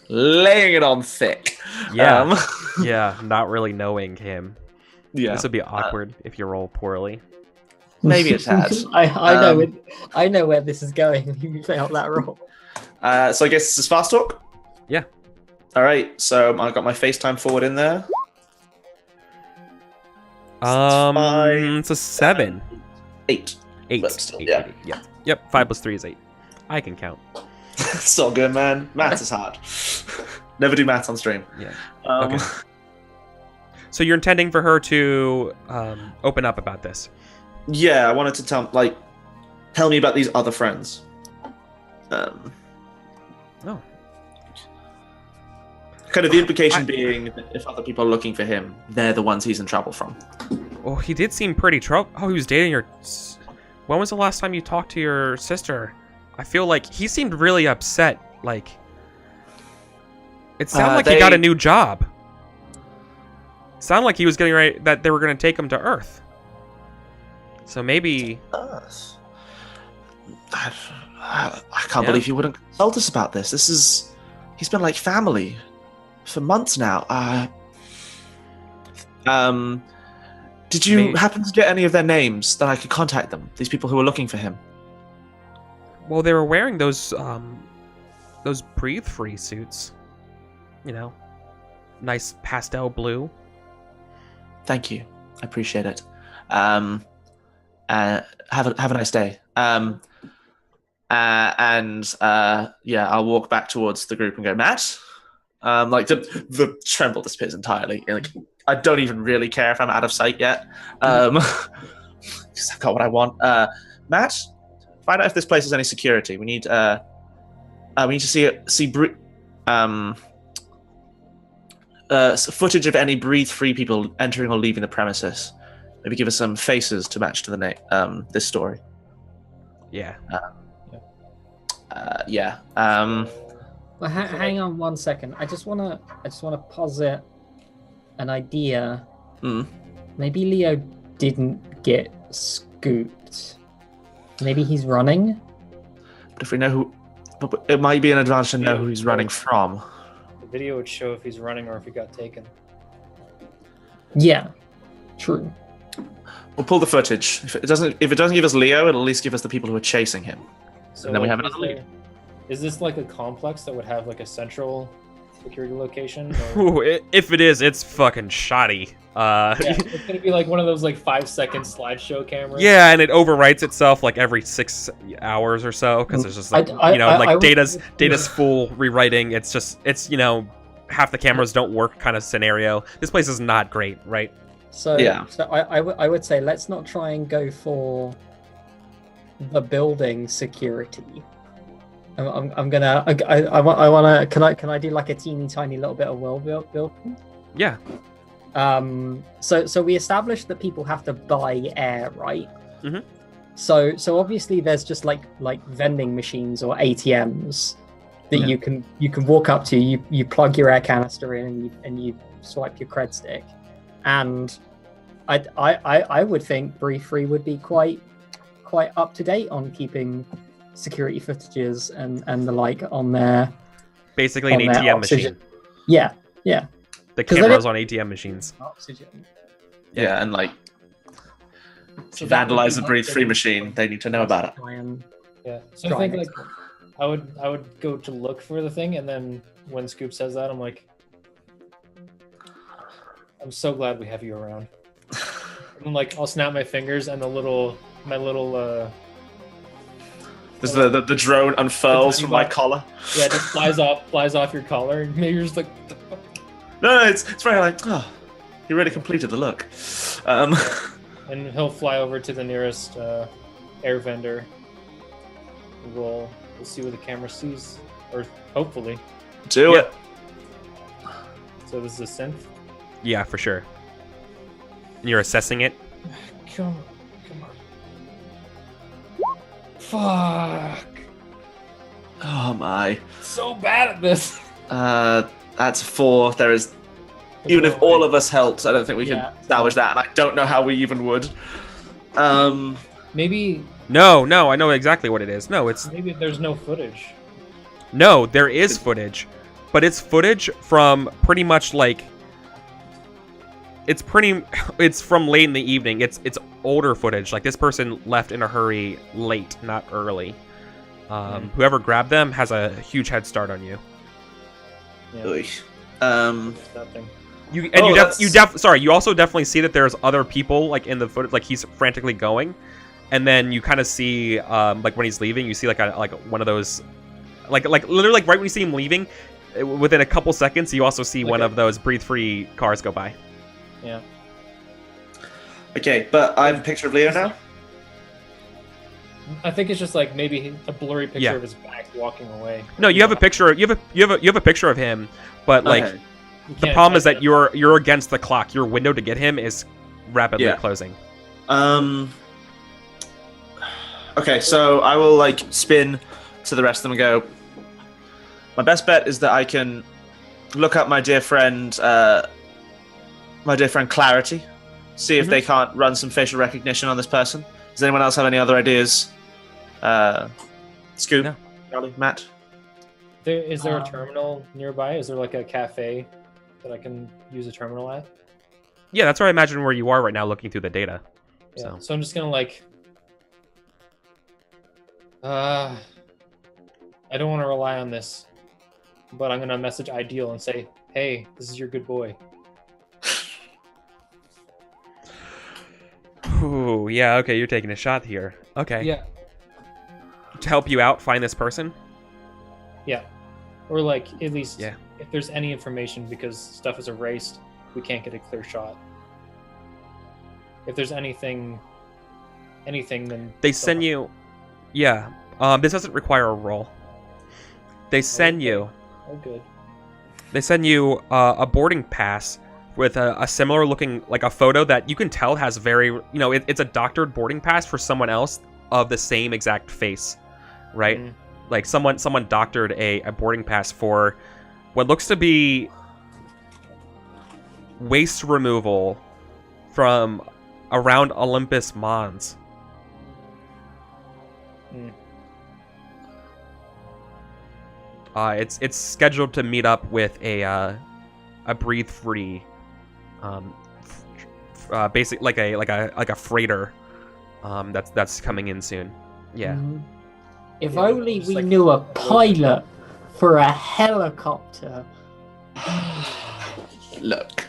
laying it on thick. Yeah, yeah, not really knowing him. Yeah, this would be awkward if you roll poorly. Maybe it's had. I know where this is going. You failed that roll. So I guess this is fast talk? Yeah. All right, so I got my FaceTime forward in there. It's a 7. 8. 8. But still, 8. yeah. Yeah. Yep, 5 + 3 is 8. I can count. It's all good, man. Maths is hard. Never do maths on stream. Yeah. Um, Okay. So you're intending for her to open up about this? Yeah, I wanted to tell me about these other friends. Oh. Kind of the implication being that if other people are looking for him, they're the ones he's in trouble from. Well, he did seem pretty trouble. Oh, he was dating your... When was the last time you talked to your sister? I feel like he seemed really upset. Like, it sounded like he got a new job. It sounded like he was getting ready, that they were going to take him to Earth. So maybe... I can't believe you wouldn't consult us about this. He's been like family for months now. Did you happen to get any of their names that I could contact them? These people who were looking for him. Well, they were wearing those breathe-free suits. You know, nice pastel blue. Thank you. I appreciate it. Have a nice day. Yeah, I'll walk back towards the group and go, Matt. Like the tremble disappears entirely. Like I don't even really care if I'm out of sight yet. Because I've got what I want. Matt, find out if this place has any security. We need to see footage of any breathe-free people entering or leaving the premises. Maybe give us some faces to match to the name. This story. Yeah. Yeah. Well, hang on one second. I just wanna posit an idea. Maybe Leo didn't get scooped. Maybe he's running. But if we know who, but it might be an advantage to know who he's running from. The video would show if he's running or if he got taken. Yeah, true. We'll pull the footage. If it doesn't give us Leo, it'll at least give us the people who are chasing him. So And then we have another lead. Is this like a complex that would have like a central security location? Or... Ooh, if it is, it's fucking shoddy. Yeah, it's gonna be like one of those like 5-second slideshow cameras. Yeah, and it overwrites itself like every 6 hours or so because there's just like data's full rewriting. It's half the cameras don't work kind of scenario. This place is not great, right? So yeah. So I would say let's not try and go for the building security. I want to. Can I do like a teeny tiny little bit of world building? Yeah. So we established that people have to buy air, right? Mm-hmm. So obviously there's just like vending machines or ATMs that you can walk up to. You plug your air canister in and you swipe your cred stick, and I would think Breathe Free would be quite up to date on keeping security footages and the like on their basically an ATM oxygen. machine. Yeah. The cameras on ATM machines. Oxygen. Yeah, and like if So you that would vandalize be a breathe-free machine, they need to know about it. Yeah. So I think like I would go to look for the thing, and then when Scoop says that, I'm like, I'm so glad we have you around. And like I'll snap my fingers, and my little There's the drone unfurls from my collar. Yeah, it just flies off your collar, and maybe you're just like, No, it's very like, oh, he really completed the look. And he'll fly over to the nearest air vendor. We'll see what the camera sees, or hopefully. Do it. So this is a synth. Yeah, for sure. And you're assessing it. Come on. Fuck. Oh my. So bad at this. That's 4. There is. Even if all of us helped, I don't think we can salvage that, and I don't know how we even would. Maybe. No, I know exactly what it is. No, it's maybe there's no footage. No, there is footage, but it's footage from pretty much like. It's from late in the evening. It's older footage. Like this person left in a hurry, late, not early. Whoever grabbed them has a huge head start on you. Yeah. Nothing. You also definitely see that there's other people like in the footage, like he's frantically going, and then you kind of see like when he's leaving, you see like one of those, like literally like right when you see him leaving, within a couple seconds, you also see one Okay. of those breathe-free cars go by. Yeah. Okay, but I have a picture of Leo now. I think it's just like maybe a blurry picture Yeah. of his back walking away. No, you have a picture. You have a picture of him, but like Okay. You the can't problem is type that you're against the clock. Your window to get him is rapidly Yeah. closing. Okay, so I will like spin to the rest of them and go. My best bet is that I can look up my dear friend Clarity, see if they can't run some facial recognition on this person. Does anyone else have any other ideas? Scoop, No. Charlie, Matt. Is there a terminal nearby? Is there like a cafe that I can use a terminal at? Yeah, that's where I imagine where you are right now, looking through the data. Yeah. So So I'm just gonna like. I don't want to rely on this, but I'm gonna message Ideal and say, "Hey, this is your good boy." Ooh, yeah, okay, you're taking a shot here. Okay. Yeah. To help you out, find this person. Yeah. Or like at least Yeah. if there's any information, because stuff is erased, we can't get a clear shot. If there's anything, then They send you. Yeah. This doesn't require a roll. They send Okay. you. Oh, good. They send you a boarding pass with a similar looking, like a photo that you can tell has very, it's a doctored boarding pass for someone else of the same exact face, right? Mhm. Like someone doctored a boarding pass for what looks to be waste removal from around Olympus Mons. Mm. It's scheduled to meet up with a breathe free, basic like a freighter, that's coming in soon. Yeah. Mhm. If Yeah, only just we like- knew a pilot for a helicopter. Look.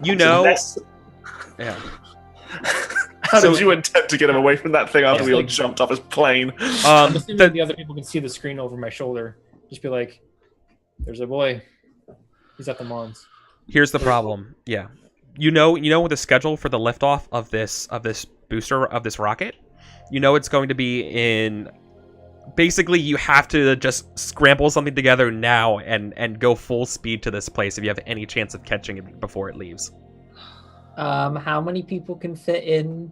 You know. Let's- Yeah. How So- did you intend to get him away from that thing after It's we all like- jumped off his plane? I'm assuming The- the other people can see the screen over my shoulder. Just be like, "There's a boy. He's at the Mons." Here's the problem. Yeah. You know the schedule for the liftoff of this booster of this rocket? You know it's going to be in. Basically, you have to just scramble something together now and go full speed to this place if you have any chance of catching it before it leaves. How many people can fit in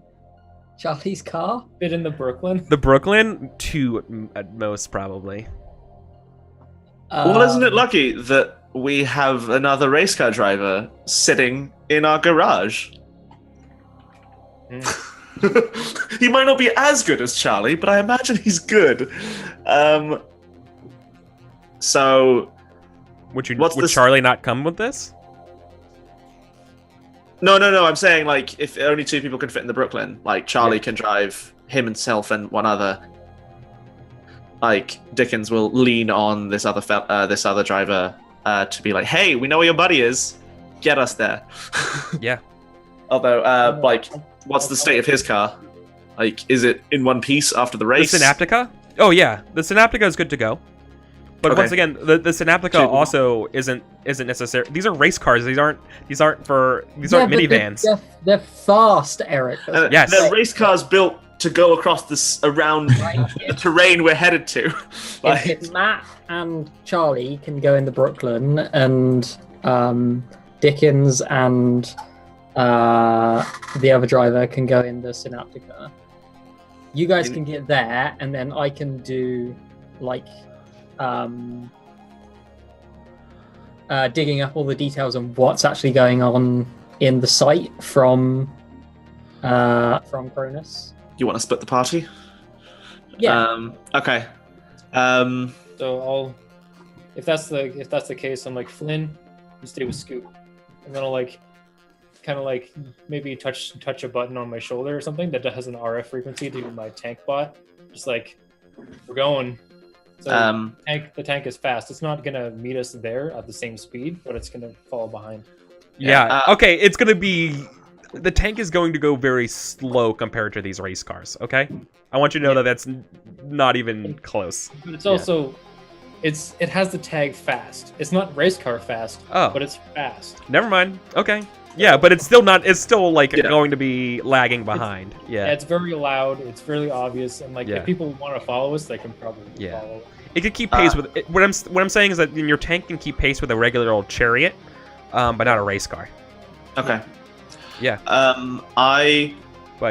Charlie's car? Fit in the Brooklyn. The Brooklyn, 2 at most, probably. Well, isn't it Um, lucky that we have another race car driver sitting in our garage? He might not be as good as Charlie, but I imagine he's good. So, Would What's would this- Charlie not come with this? no. I'm saying like if only 2 people can fit in the Brooklyn, like Charlie can drive himself and one other. Like Dickens will lean on this other driver to be like, "Hey, we know where your buddy is. Get us there." Yeah. Although, like, what's the state of his car? Like, is it in one piece after the race? The Synaptica? Oh yeah, the Synaptica is good to go. But Okay. once again, the Synaptica Two. also isn't necessary. These are race cars. These aren't yeah, aren't but minivans. They're fast, Eric. That's Yes. They're race cars built to go across this around right. the terrain we're headed to. If Matt and Charlie can go in the Brooklyn, and Dickens and the other driver can go in the Synaptica, you guys can get there, and then I can do like digging up all the details on what's actually going on in the site from Cronus. You want to split the party? Yeah. Okay. So I'll, if that's the case, I'm like, Flynn, you stay with Scoop, and then I'll like, kind of like maybe touch a button on my shoulder or something that has an RF frequency to my tank bot. Just like, we're going. So the tank is fast. It's not gonna meet us there at the same speed, but it's gonna fall behind. Yeah. Okay. It's gonna be. The tank is going to go very slow compared to these race cars. Okay. I want you to know that that's not even close. But it's also it has the tag fast. It's not race car fast, but it's fast. Never mind. Okay. Yeah, but it's still not. It's still like going to be lagging behind. Yeah, it's very loud. It's really obvious, and like if people want to follow us, they can probably follow it. It could keep pace with. What I'm saying is that your tank can keep pace with a regular old chariot, but not a race car. Okay. Yeah. I'm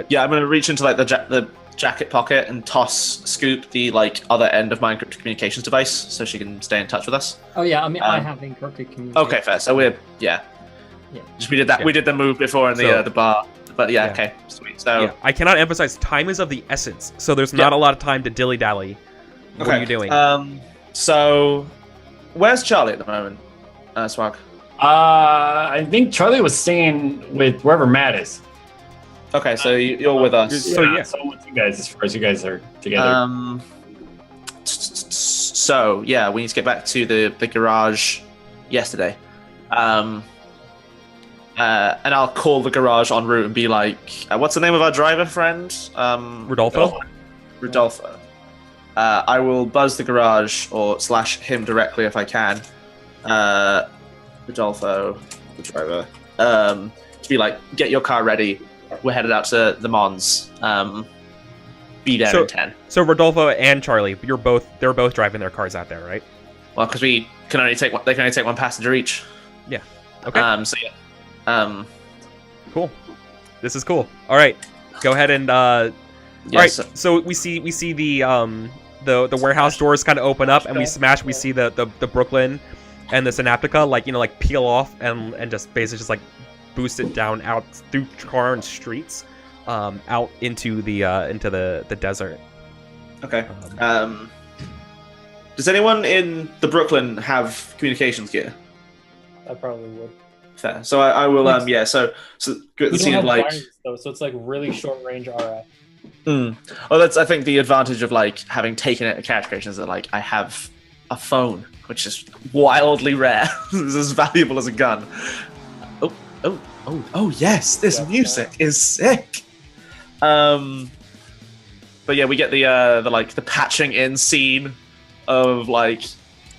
gonna reach into like the jacket pocket and toss Scoop the like other end of my encrypted communications device so she can stay in touch with us. Oh yeah, I mean I have encrypted communication. Okay, fair. So we're we did that. We did the move before in the bar, but okay, sweet. So I cannot emphasize time is of the essence. So there's not a lot of time to dilly dally. What are you doing? So where's Charlie at the moment? Swag. I think Charlie was staying with wherever Matt is. Okay, so you're with us. So with you guys, as far as you guys are together. So we need to get back to the garage yesterday. And I'll call the garage en route and be like, "What's the name of our driver friend?" Rodolfo. Rodolfo. I will buzz the garage or / him directly if I can. Rodolfo, the driver. To be like, "Get your car ready. We're headed out to the Mons. Be there in 10." So Rodolfo and Charlie, they're both driving their cars out there, right? Well, because they can only take one passenger each. Yeah. Okay. Cool. This is cool. All right. Go ahead and all right. So we see the warehouse doors kind of open up and we smash. We see the Brooklyn and the Synaptica peel off and just basically just like boost it down out through car and streets, out into the desert. Okay. Does anyone in the Brooklyn have communications gear? I probably would. Fair. So I will. So good. We Scene don't of have like. wires, though, so it's like really short range RF. Well, that's I think the advantage of like having taken it to character creation is that like I have a phone, which is wildly rare. It's as valuable as a gun. Oh yes, this music is sick. But yeah, we get the patching in scene of like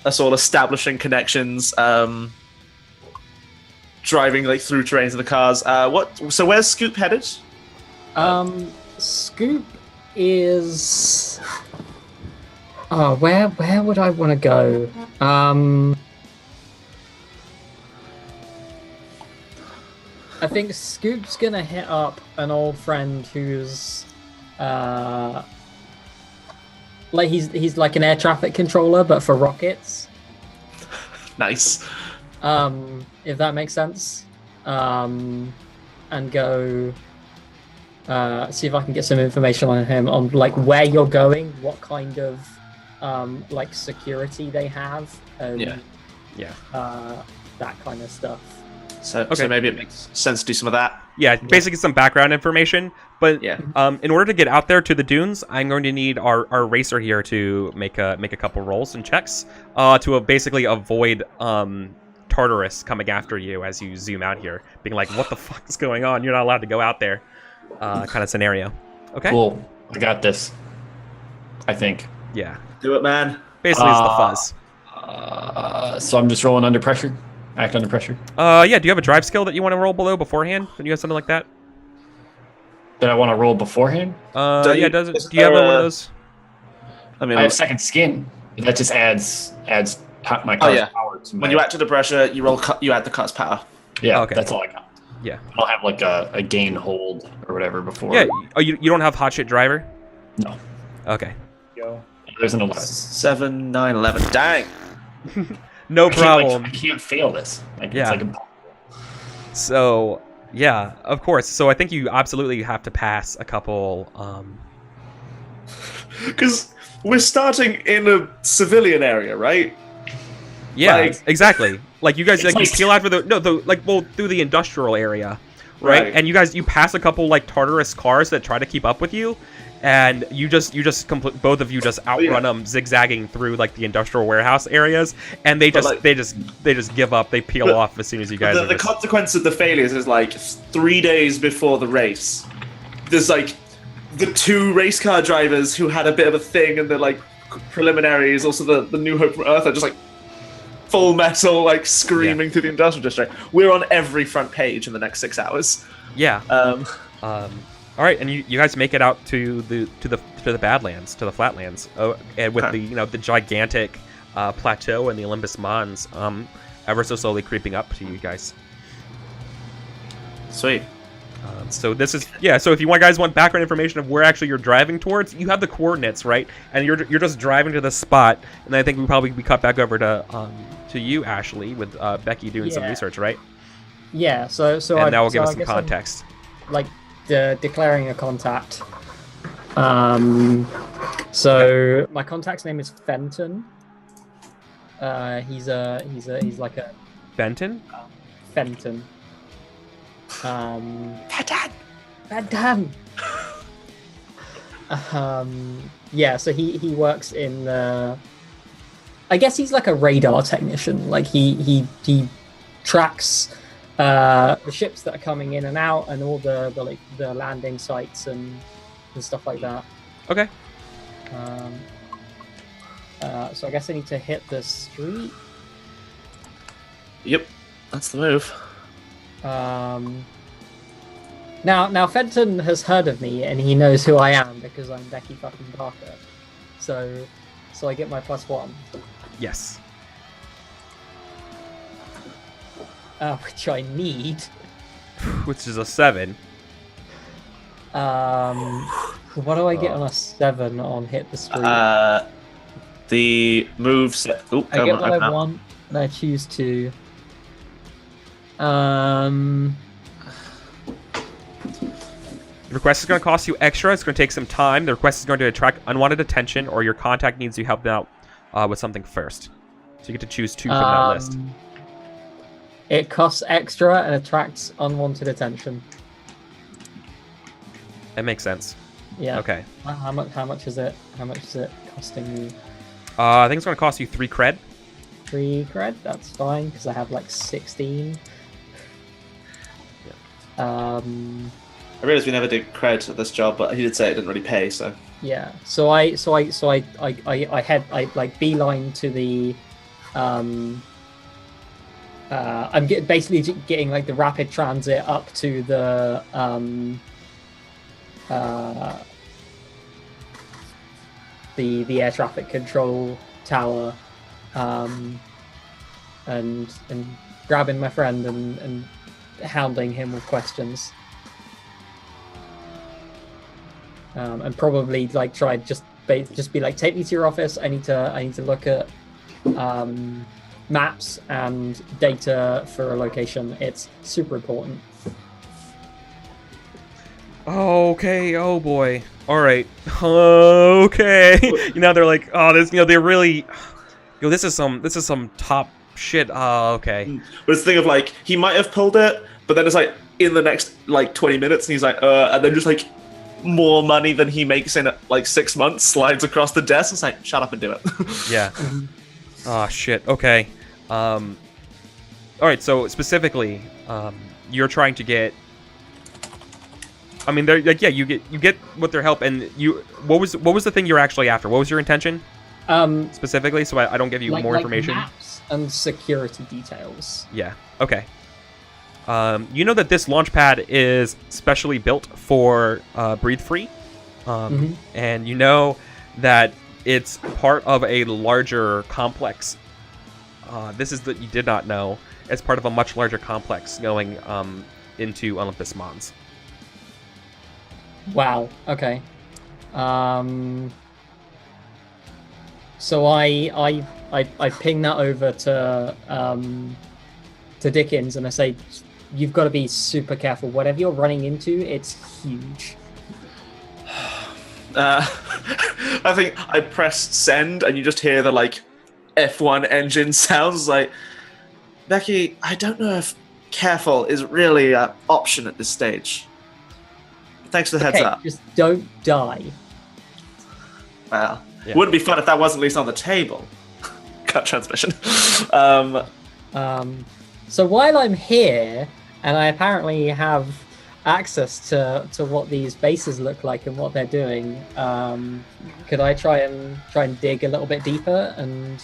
us all establishing connections, driving like through terrains of the cars. So where's Scoop headed? Scoop is. Oh, where would I want to go? I think Scoop's gonna hit up an old friend who's like he's like an air traffic controller but for rockets. Nice. If that makes sense. And go see if I can get some information on him on like where you're going, what kind of like security they have, and that kind of stuff. So maybe it makes sense to do some of that. Yeah, basically some background information. But in order to get out there to the dunes, I'm going to need our racer here to make a couple rolls and checks to basically avoid Tartarus coming after you as you zoom out here, being like, "What the fuck is going on? You're not allowed to go out there," kind of scenario. Okay. Cool. I got this. I think. Yeah. Do it, man. Basically, it's the fuzz. So I'm just rolling under pressure. Act under pressure. Yeah. Do you have a drive skill that you want to roll below beforehand? Do you have something like that? That I want to roll beforehand? Do you have one of those? I mean, I have second skin. That just adds my car's power to when you add to the pressure, you add the car's power. Yeah, okay. That's all I got. Yeah. I don't have like a gain hold or whatever before. Yeah. Oh, you don't have hot shit driver? No. Okay. Go. There's an 11. 7, 9, 11. Dang. No problem. I can't fail this. It's like impossible. So, yeah, of course. So I think you absolutely have to pass a couple. Because we're starting in a civilian area, right? Yeah, exactly. Like you guys, you peel out for through the industrial area, right? And you pass a couple like Tartarus cars that try to keep up with you, and both of you just outrun them, zigzagging through like the industrial warehouse areas, and they just give up. They peel off as soon as you guys. The consequence of the failures is like 3 days before the race. There's like the two race car drivers who had a bit of a thing, and they're like preliminaries, also the New Hope from Earth are just like Full Metal, like screaming through the industrial district. We're on every front page in the next 6 hours. Yeah. All right, and you guys make it out to the Badlands, to the Flatlands, and with the gigantic plateau and the Olympus Mons, ever so slowly creeping up to you guys. Sweet. So this is So if you guys want background information of where actually you're driving towards, you have the coordinates, right? And you're just driving to the spot, and I think we cut back over to you, Ashley, with Becky doing some research, right? Yeah. So and that will give us some context. Like declaring a contact. So my contact's name is Fenton. He's like a Benton. Fenton. Fenton. Yeah. So he works in the. I guess he's like a radar technician. Like he tracks the ships that are coming in and out, and all the landing sites and stuff like that. Okay. So I guess I need to hit the street. Yep, that's the move. Now Fenton has heard of me, and he knows who I am because I'm Becky fucking Barker. So I get my +1. Yes. Which I need. Which is a 7. What do I get on a 7 on hit the street? The moves. I get what I want, and I choose to. The request is going to cost you extra. It's going to take some time. The request is going to attract unwanted attention, or your contact needs you help out with something first. So you get to choose 2 from that list. It costs extra and attracts unwanted attention. That makes sense. Yeah. Okay. How much is it? How much is it costing me? I think it's going to cost you 3 cred. 3 cred? That's fine, because I have like 16. Yeah. I realized we never did cred at this job, but he did say it didn't really pay, so. Yeah. So I beeline to the I'm basically getting like the rapid transit up to the air traffic control tower, and grabbing my friend and hounding him with questions. And probably like try just be like, take me to your office. I need to look at maps and data for a location. It's super important. Okay. Oh boy. All right. Okay. They're like, oh, this. They're really. This is some top shit. Okay. But it's the thing of like, he might have pulled it, but then it's like in the next like 20 minutes, and he's like, and then just like more money than he makes in like 6 months slides across the desk. It's like, shut up and do it. Yeah. Oh shit. Okay. All right. So specifically, you're trying to get. I mean, they're like, yeah, you get what their help, and what was the thing you're actually after? What was your intention? Specifically, so I don't give you more information. Maps and security details. Yeah. Okay. You know that this launch pad is specially built for breathe free, and you know that it's part of a larger complex. This is that you did not know. It's part of a much larger complex going into Olympus Mons. Wow. Okay. So I ping that over to Dickens, and I say, you've got to be super careful. Whatever you're running into, it's huge. I think I press send, and you just hear the like F1 engine sounds. Like, Becky, I don't know if careful is really an option at this stage. Thanks for the heads up. Just don't die. Well, yeah. Wouldn't be fun if that wasn't at least on the table. Cut transmission. So while I'm here, and I apparently have access to what these bases look like and what they're doing, could I try and dig a little bit deeper and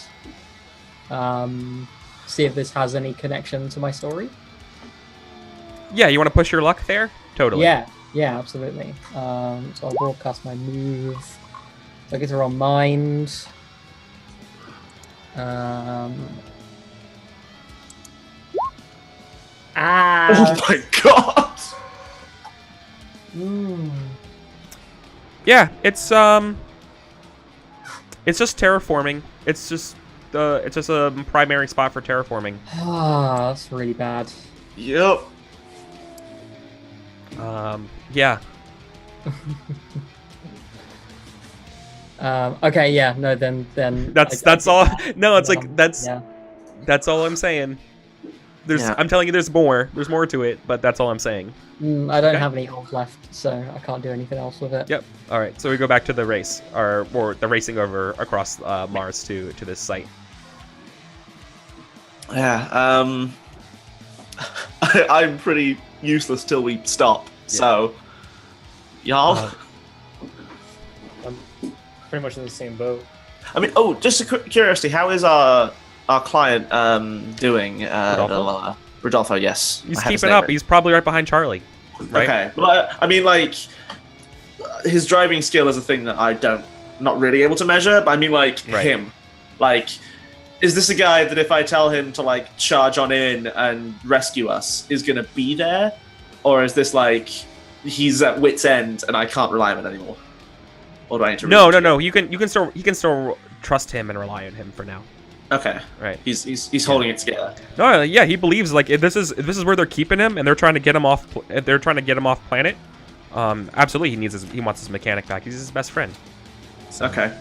see if this has any connection to my story? Yeah, you want to push your luck there? Totally. Yeah, absolutely. So I'll broadcast my move. So I get to roll mind. Oh my god! Yeah, it's just terraforming. It's just a primary spot for terraforming. That's really bad. Yep. Yeah. Okay, yeah, no, then That's all. No, it's like that's all I'm saying. Yeah. I'm telling you, there's more. There's more to it, but that's all I'm saying. I don't have any health left, so I can't do anything else with it. Yep. All right. So we go back to the race, or the racing over across Mars to this site. Yeah. I'm pretty useless till we stop. Yeah. So, y'all. I'm pretty much in the same boat. I mean, just a quick curiosity, how is our client doing? Rodolfo? Rodolfo, yes. He's I have his keeping name up. right. He's probably right behind Charlie. Right? Okay. Well, I mean, like, his driving skill is a thing that not really able to measure, but I mean, like, Right. him. Like, is this a guy that if I tell him to, like, charge on in and rescue us, is going to be there? Or is this, like, he's at wit's end and I can't rely on it anymore? Or do I need to No. You can still trust him and rely on him for now. Okay. Right. He's holding it together. No, yeah, he believes like if this is where they're keeping him and they're trying to get him off. They're trying to get him off planet. Absolutely, he wants his mechanic back. He's his best friend. So. Okay.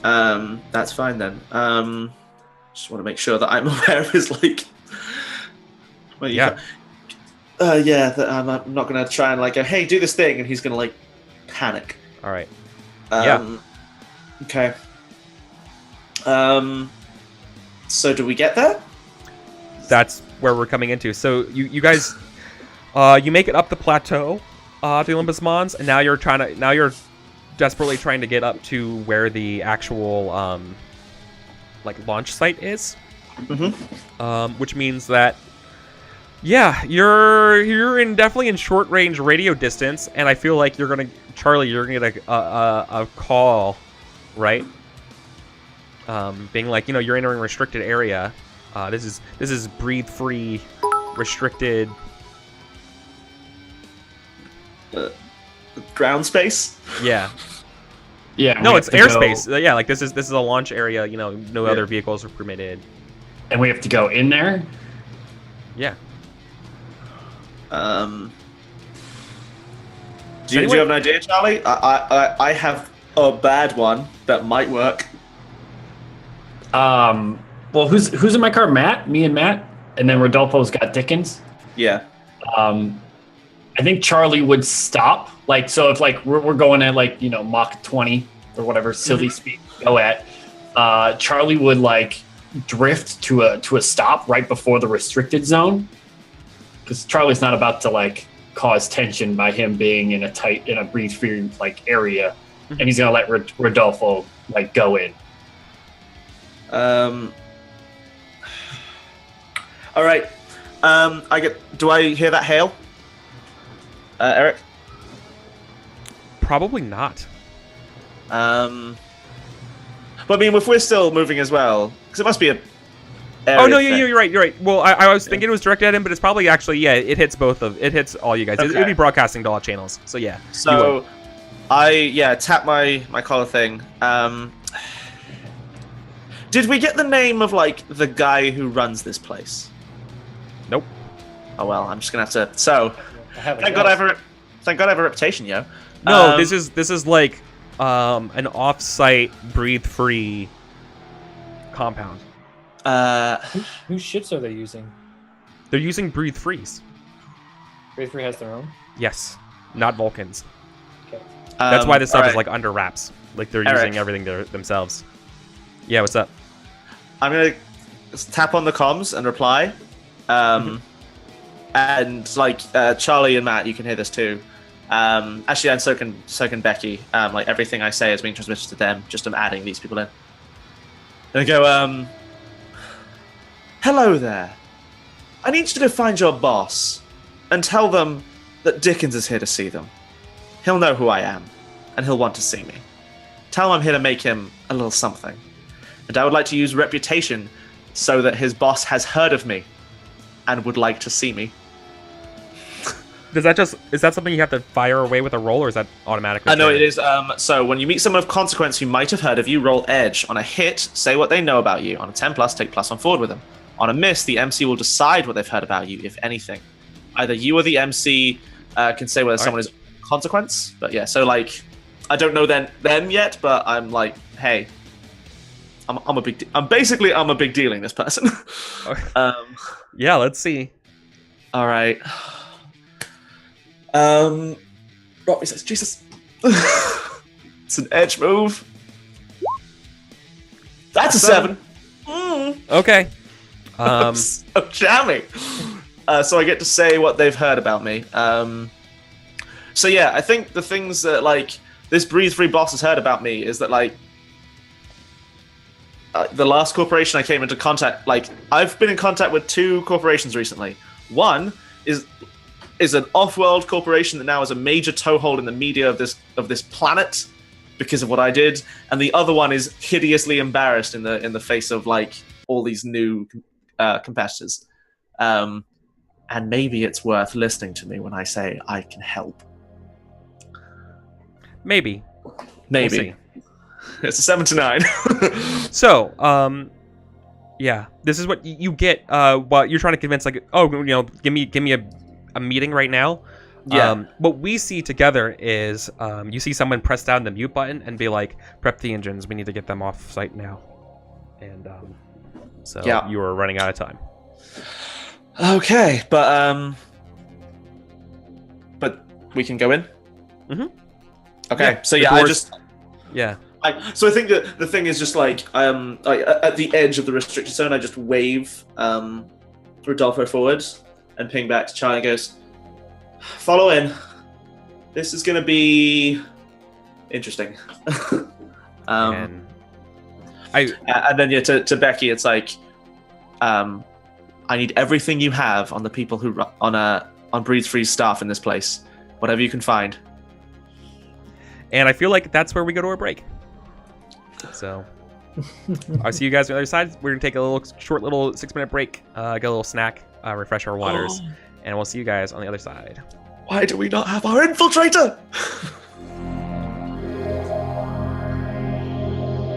That's fine then. Just want to make sure that I'm aware of his like. Well, Yeah. That I'm not gonna try and like go, hey, do this thing, and he's gonna like panic. All right. Okay. So do we get there? That's where we're coming into. So you guys, you make it up the plateau, the Olympus Mons, and now you're desperately trying to get up to where the actual like launch site is. Mm-hmm. Which means that you're definitely in short range radio distance, and I feel like you're gonna get a call, right? Being like, you're entering a restricted area. This is breathe free, restricted Ground space. Yeah. Yeah. No, we it's have to airspace. go- Yeah, like this is a launch area. No other vehicles are permitted. And we have to go in there. Yeah. Do you have an idea, Charlie? I have a bad one that might work. Well, who's in my car? Matt, me and Matt, and then Rodolfo's got Dickens. Yeah. I think Charlie would stop. Like, so if like we're going at like Mach 20 or whatever silly speed we go at, Charlie would like drift to a stop right before the restricted zone, because Charlie's not about to like cause tension by him being in a breathe free like area, and he's gonna let Rodolfo like go in. All right. Do I hear that hail? Eric? Probably not. But I mean, if we're still moving as well, because it must be a. Oh no, you're right. Well, I was thinking it was directed at him, but it's probably actually it hits it hits all you guys. Okay. It'd be broadcasting to all channels. So yeah. So, I tap my collar thing. Did we get the name of like the guy who runs this place? Nope. Oh well, I'm just gonna have to. So, I have a thank God I guess. have a reputation, yo. No, this is like an off-site breathe-free compound. Whose ships are they using? They're using breathe freeze. Breathe Free has their own. Yes, not Vulcans. Okay. That's why this stuff is alright. like under wraps. Like they're Eric. using everything themselves. Yeah, what's up? I'm gonna tap on the comms and reply. and like Charlie and Matt, you can hear this too. Actually, and so can Becky. Like everything I say is being transmitted to them. Just I'm adding these people in. And I go, hello there. I need you to go find your boss and tell them that Dickens is here to see them. He'll know who I am, and he'll want to see me. Tell him I'm here to make him a little something. And I would like to use reputation so that his boss has heard of me and would like to see me. Is that something you have to fire away with a roll, or is that automatically? No, it is. So when you meet someone of consequence who might have heard of you, roll edge. On a hit, say what they know about you. On a 10+, take +1 forward with them. On a miss, the MC will decide what they've heard about you, if anything. Either you or the MC can say whether someone is consequence. But yeah, so like, I don't know them yet, but I'm like, hey, I'm a big. I'm a big dealing this person. Yeah, let's see. All right. Robbie says, Jesus. It's an edge move. That's a 7. Okay. So jamming. So I get to say what they've heard about me. So yeah, I think the things that like this Breathe Free boss has heard about me is that like the last corporation I came into contact, like I've been in contact with 2 corporations recently. One is an off-world corporation that now has a major toehold in the media of this planet because of what I did, and the other one is hideously embarrassed in the face of like all these new competitors. And maybe it's worth listening to me when I say I can help. Maybe. We'll see. It's a 7 to 9. So, yeah, this is what you get. What you're trying to convince, like, oh, you know, give me a meeting right now. Yeah. What we see together is you see someone press down the mute button and be like, prep the engines. We need to get them off site now. And so yeah. You are running out of time. Okay, but we can go in. Mm-hmm. Okay, yeah, so yeah, so I think that the thing is just like at the edge of the restricted zone, I just wave Rodolfo forward and ping back to Charlie and goes, follow in. This is going to be interesting. And then yeah, to Becky, it's like, I need everything you have on the people who on Breathe Free's staff in this place, whatever you can find. And I feel like that's where we go to our break. So I'll see you guys on the other side. We're gonna take a short little 6-minute break, get a little snack, refresh our waters, and we'll see you guys on the other side. Why do we not have our infiltrator?